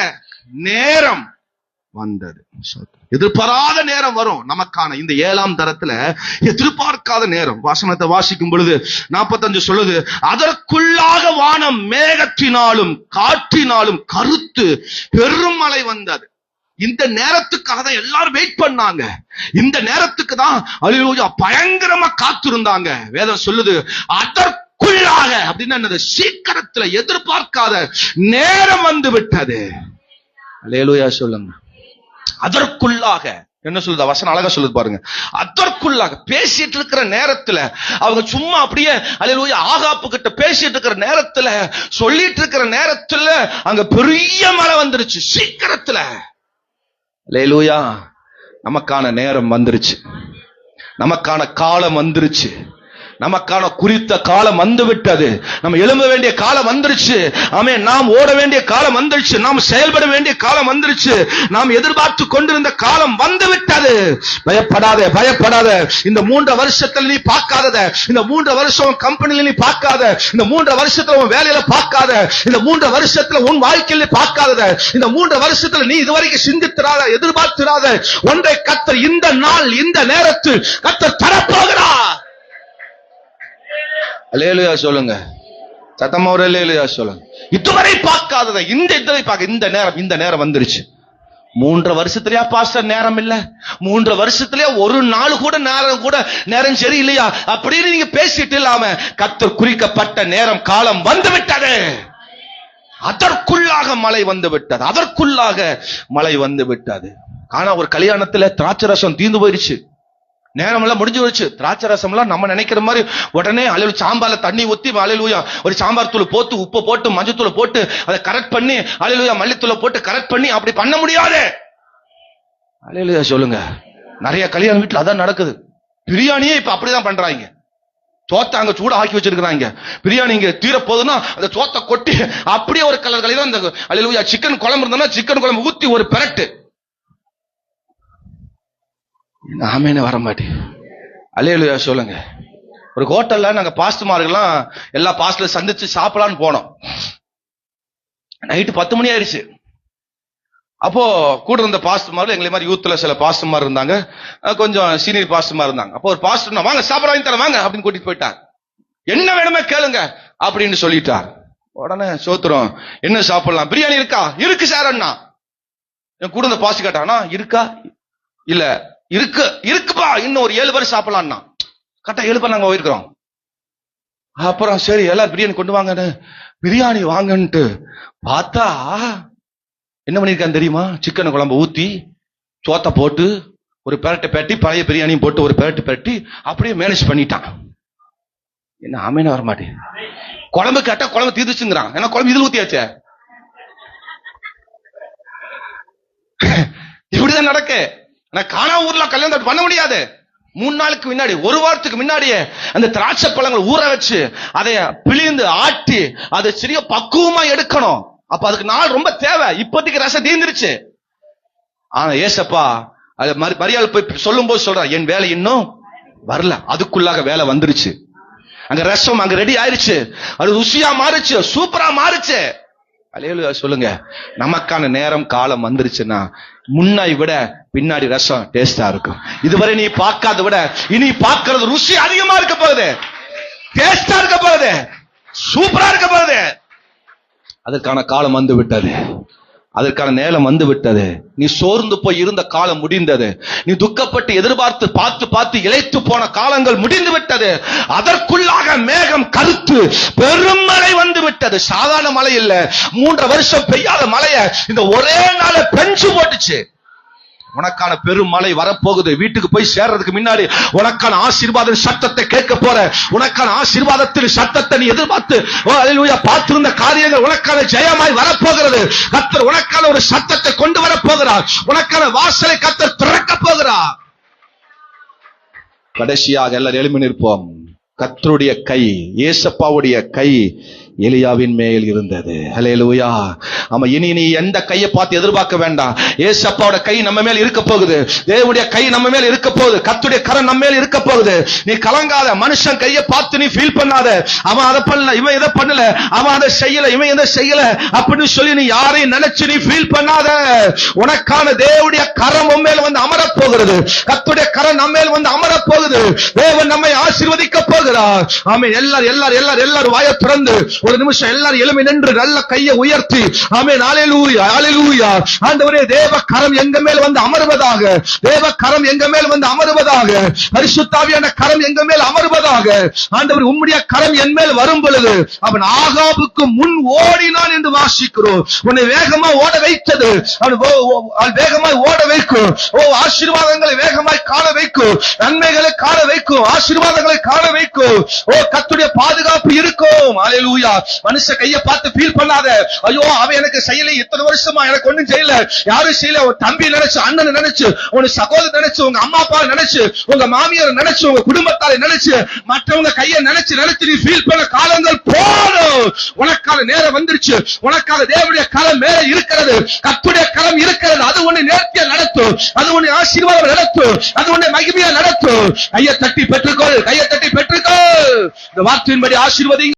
நேரம் வந்தது. எதிர்பாராத நேரம் வரும் நமக்கான. இந்த 7ஆம் தரத்துல எதிர்பார்க்காத நேரம். வசனத்தை வாசிக்கும் பொழுது 45 சொல்லுது, அதற்குள்ளாக வானம் மேகத்தினாலும் காற்றினாலும் கருத்து பெரும் மழை வந்தது. இந்த நேரத்துக்காக தான் எல்லாரும் வெயிட் பண்ணாங்க. இந்த நேரத்துக்கு தான் அல்லேலூயா பயங்கரமா காத்திருந்தாங்க. வேதம் சொல்லுது, அதற்குள்ளாக அதற்குள்ளாக அப்படின்னா என்னது? சீக்கிரத்துல எதிர்பார்க்காத நேரம் வந்து விட்டது. அல்லேலூயா சொல்லுங்க. அதற்குள்ளாக என்ன சொல்லுது வசனம்? அழகா சொல்லுது பாருங்க. அதற்குள்ளாக பேசிட்டு இருக்கிற நேரத்துல, அவங்க சும்மா அப்படியே அல்லேலூயா ஆகாப்பு கிட்ட பேசிட்டு இருக்கிற நேரத்துல, சொல்லிட்டு இருக்கிற நேரத்துல அங்க பெரிய மழை வந்துருச்சு சீக்கிரத்துல. அல்லேலூயா. நமக்கான நேரம் வந்துருச்சு, நமக்கான காலம் வந்துருச்சு, நமக்கான குறித்த காலம் வந்து விட்டது. நம்ம எழும்ப வேண்டிய காலம் வந்துருச்சு. ஆமென். நாம் ஓட வேண்டிய காலம் வந்துருச்சு, நாம் செயல்பட வேண்டிய காலம் வந்துருச்சு, நாம் எதிர்பார்த்து கொண்டிருந்த காலம் வந்து விட்டது. பயப்படாத, பயப்படாத. இந்த 3 வருஷத்துல நீ பார்க்காதத, இந்த 3 வருஷம் கம்பெனில நீ பார்க்காத, இந்த 3 வருஷத்துல உன் வேலையில பார்க்காத, இந்த 3 வருஷத்துல உன் வாழ்க்கையில பார்க்காதத, இந்த 3 வருஷத்துல நீ இதுவரைக்கும் சிந்தித்திராத, எதிர்பார்த்திராத ஒன்றை கர்த்தர் இந்த நாள் இந்த நேரத்தில் கர்த்தர் தரப்போகிறார். அல்லேலூயா சொல்லுங்க. சத்தமா ஒரு அல்லேலூயா சொல்லுங்க. இதுவரை பார்க்காதத இந்த நேரம் வந்துருச்சு. 3 வருஷத்துலயா பாஸ்டர் நேரம் இல்ல? 3 வருஷத்துலயா ஒரு நாள் கூட நேரம் சரி இல்லையா அப்படின்னு நீங்க பேசிட்டு இல்லாம, கர்த்தர் குறிக்கப்பட்ட நேரம் காலம் வந்து விட்டது. அதற்குள்ளாக மழை வந்து விட்டது, அதற்குள்ளாக மழை வந்து விட்டது. ஆனா ஒரு கல்யாணத்துல திராட்சை ரசம் தீர்ந்து போயிருச்சு, நேரம் எல்லாம் முடிஞ்சு போச்சு. திராட்சை ரசம் எல்லாம் நம்ம நினைக்கிற மாதிரி உடனே அலையில சாம்பார்ல தண்ணி ஊத்தி அலையிலூயா ஒரு சாம்பார் தூள் போட்டு உப்பு போட்டு மஞ்சள் தூள் போட்டு அதை கரெக்ட் பண்ணி அலையிலூயா மல்லித்தூளை போட்டு கரெக்ட் பண்ணி அப்படி பண்ண முடியாது. அலையிலூயா சொல்லுங்க. நிறைய கல்யாண வீட்டுல அதான் நடக்குது. பிரியாணியே இப்ப அப்படிதான் பண்றாங்க. சோத்தை அங்க சூட ஆக்கி வச்சிருக்காங்க. பிரியாணி இங்க தீர போதுன்னா அந்த சோத்தை கொட்டி அப்படியே ஒரு கலர் இந்த அலையிலூயா சிக்கன் குழம்பு இருந்தோம்னா சிக்கன் குழம்பு ஊத்தி ஒரு பெரட்டு. ஆமேன்னு வர மாட்டேன். அல்லேலூயா சொல்லுங்க. ஒரு ஹோட்டல்ல நாங்க பாஸ்டர்மார்கள்லாம் எல்லா பாஸ்டர்ல சந்திச்சு சாப்பிடலான்னு போனோம். நைட்டு 10 மணி ஆயிடுச்சு. அப்போ கூட இருந்த பாஸ்டர்மார்கள் எங்களை மாதிரி யூத்ல சில பாஸ்டர்மார் இருந்தாங்க, கொஞ்சம் சீனியர் பாஸ்டர்மார் இருந்தாங்க. அப்போ ஒரு பாஸ்டர் வாங்க சாப்பிட வாங்கி தர வாங்க அப்படின்னு கூட்டிட்டு போயிட்டார். என்ன வேணுமே கேளுங்க அப்படின்னு சொல்லிட்டார். உடனே சோத்துறோம், என்ன சாப்பிடலாம்? பிரியாணி இருக்கா? இருக்கு சார் அண்ணா. என் கூட இருந்த பாஸ்டர் கேட்டானா, இருக்கா? இல்ல இருக்குப்பா, இன்னும் ஒரு 7 பேர் சாப்பிடலாம்னா. கரெக்டா 7 பேர் நாங்க போயிருக்கிறோம். அப்புறம் சரி எல்லாரும் பிரியாணி கொண்டு வாங்க, பிரியாணி வாங்கன்ட்டு பார்த்தா என்ன பண்ணிருக்கான்னு தெரியுமா? சிக்கன் குழம்பு ஊத்தி சோத்தை போட்டு ஒரு பெரட்டை பெட்டி பழைய பிரியாணியும் போட்டு ஒரு பெரட்டு பெட்டி அப்படியே மேனேஜ் பண்ணிட்டான். என்ன ஆமேன்னு வர மாட்டேன். குழம்பு கேட்டா குழம்பு தீர்த்துச்சுங்கிறான். ஏன்னா குழம்பு இதுல ஊத்தியாச்சே. இப்படிதான் நடக்கு. காணா ஊர்ல கல்யாணம் பண்ண முடியாது. 3 நாளுக்கு முன்னாடி, ஒரு வாரத்துக்கு முன்னாடியே அந்த திராட்சை பழங்கள் ஊற வச்சு அதை பிழிந்து ஆட்டி அதை சரியா பக்குவமா எடுக்கணும். அப்ப அதுக்கு நாள் ரொம்ப தேவை. இப்போதைக்கு ரசம் தீர்ந்துருச்சு. ஆனா ஏசப்பா அது மரியாதை போய் சொல்லும் போது சொல்ற, என் வேலை இன்னும் வரல, அதுக்குள்ளாக வேலை வந்துருச்சு. அங்க ரசம் அங்க ரெடி ஆயிருச்சு, அது ருசியா மாறுச்சு, சூப்பரா மாறுச்சு. அல்லேலூயா சொல்லுங்க. நமக்கான நேரம் காலம் வந்துருச்சுன்னா முன்னாடி விட பின்னாடி ரசம் டேஸ்டா இருக்கும். இதுவரை நீ பார்க்காத விட இனி பார்க்கிறது ருசி அதிகமா இருக்க போகுது, டேஸ்டா இருக்க போகுது, சூப்பரா இருக்க போகுது. அதற்கான காலம் வந்து விட்டது, அதற்கான நேரம் வந்து விட்டது. நீ சோர்ந்து போய் இருந்த காலம் முடிந்தது. நீ துக்கப்பட்டு எதிர்பார்த்து பார்த்து இளைத்து போன காலங்கள் முடிந்து விட்டது. அதற்குள்ளாக மேகம் கருத்து பெருமழை வந்து விட்டது. சாதாரண மழை இல்ல, 3 வருஷம் பெய்யாத மழைய இந்த ஒரே நாள பெஞ்சு போட்டுச்சு. உனக்கான பெரும் மழை வரப்போகுது. வீட்டுக்கு போய் சேர்றதுக்கு முன்னாடி உனக்கான ஆசீர்வாத சத்தத்தை கேட்க போற. உனக்கான ஆசீர்வாதத்தின் சத்தத்தை நீ எதிர்பார்த்து பார்த்திருந்த காரியங்கள் உனக்கான ஜெயமாய் வரப்போகிறது. கர்த்தர் உனக்கான ஒரு சத்தத்தை கொண்டு வர போகிறார். உனக்கான வாசலை கர்த்தர் திறக்க போகிறார். கடைசியாக எல்லாரும் எழும்பி நிற்போம். கர்த்தருடைய கை, ஏசப்பாவுடைய கை எலியாவின் மேல் இருந்தது. ஹல்லேலூயா. ஆமா, இனி நீ எந்த கையை பார்த்து எதிர்பார்க்க வேண்டாம். ஏசப்பாவோட கை நம்ம மேல் இருக்க போகுது. தேவனுடைய கை நம்ம மேல் இருக்க போகுது. கர்த்தருடைய கரம் நம்ம மேல் இருக்க போகுது. நீ கலங்காத. மனுஷன் கையை பார்த்து நீ ஃபீல் பண்ணாத. அவன் அதை பண்ணல, இவன் இதை பண்ணல, அவன் அதை செய்யல, இவன் எதை செய்யல அப்படின்னு சொல்லி நீ யாரையும் நினைச்சு நீ ஃபீல் பண்ணாத. உனக்கான தேவனுடைய கரம் உன் மேல் வந்து அமர போகிறது. கர்த்தருடைய கரம் நம்ம மேல் வந்து அமர போகுது. தேவன் நம்மை ஆசீர்வதிக்க போகிறார். ஆமென். எல்லாரும் வாயை திறந்து ஒரு நிமிஷம் எல்லாரும் எழும்பி நின்று நல்ல கையை உயர்த்தி ஆமென் ஹalleluya ஹalleluya. ஆண்டவரே தேவ கரம் எங்க மேல் வந்து அமர்வதாக, தேவ கரம் எங்க மேல் வந்து அமர்வதாக, பரிசுத்த ஆவியான கரம் எங்க மேல் அமர்வதாக. ஆண்டவர் உம்முடைய கரம் என் மேல் வரும் பொழுது அவன் ஆகாபுக்கு முன் ஓடினான் என்று வாசிக்கிறோம். உன்னை வேகமா ஓட வைத்தது, அவன் வேகமாய் ஓட வைக்கும். ஆசீர்வாதங்களை வேகமாய் காண வைக்கும், நன்மைகளை காண வைக்கும், ஆசீர்வாதங்களை காண வைக்கும். கர்த்தருடைய பாதுகாப்பு இருக்கும். ஹalleluya. மனுஷ கையை பார்த்து ஃபீல் பண்ணாத. ஐயோ அவன் எனக்கு செய்யல, இத்தனை வருஷமா எனக்கு ஒண்ணும் செய்யல, யாரும் செய்யல. ஒரு தம்பி நினைச்சு, அண்ணன் நினைச்சு, உங்க சகோதரர் நினைச்சு, உங்க அம்மா அப்பா நினைச்சு, உங்க மாமியார் நினைச்சு, உங்க குடும்பத்தாரை நினைச்சு, மற்றவங்க கையை நினைச்சு நீ ஃபீல் பண்ண காலங்கள் போதும். உனக்கான நேரம் வந்துருச்சு. உனக்காக தேவனுடைய கரம் மேல இருக்கிறது, கர்த்தருடைய கரம் இருக்கிறது. அது உன்னை நேர்த்தியா நடத்தும், அது உன்னை ஆசீர்வாதம் நடத்தும், அது உன்னை மகிமையா நடத்தும். கையை தட்டி பெற்றுக்கொள், கையை தட்டி பெற்றுக்கொள். இந்த வார்த்தையின்படி ஆசீர்வதி.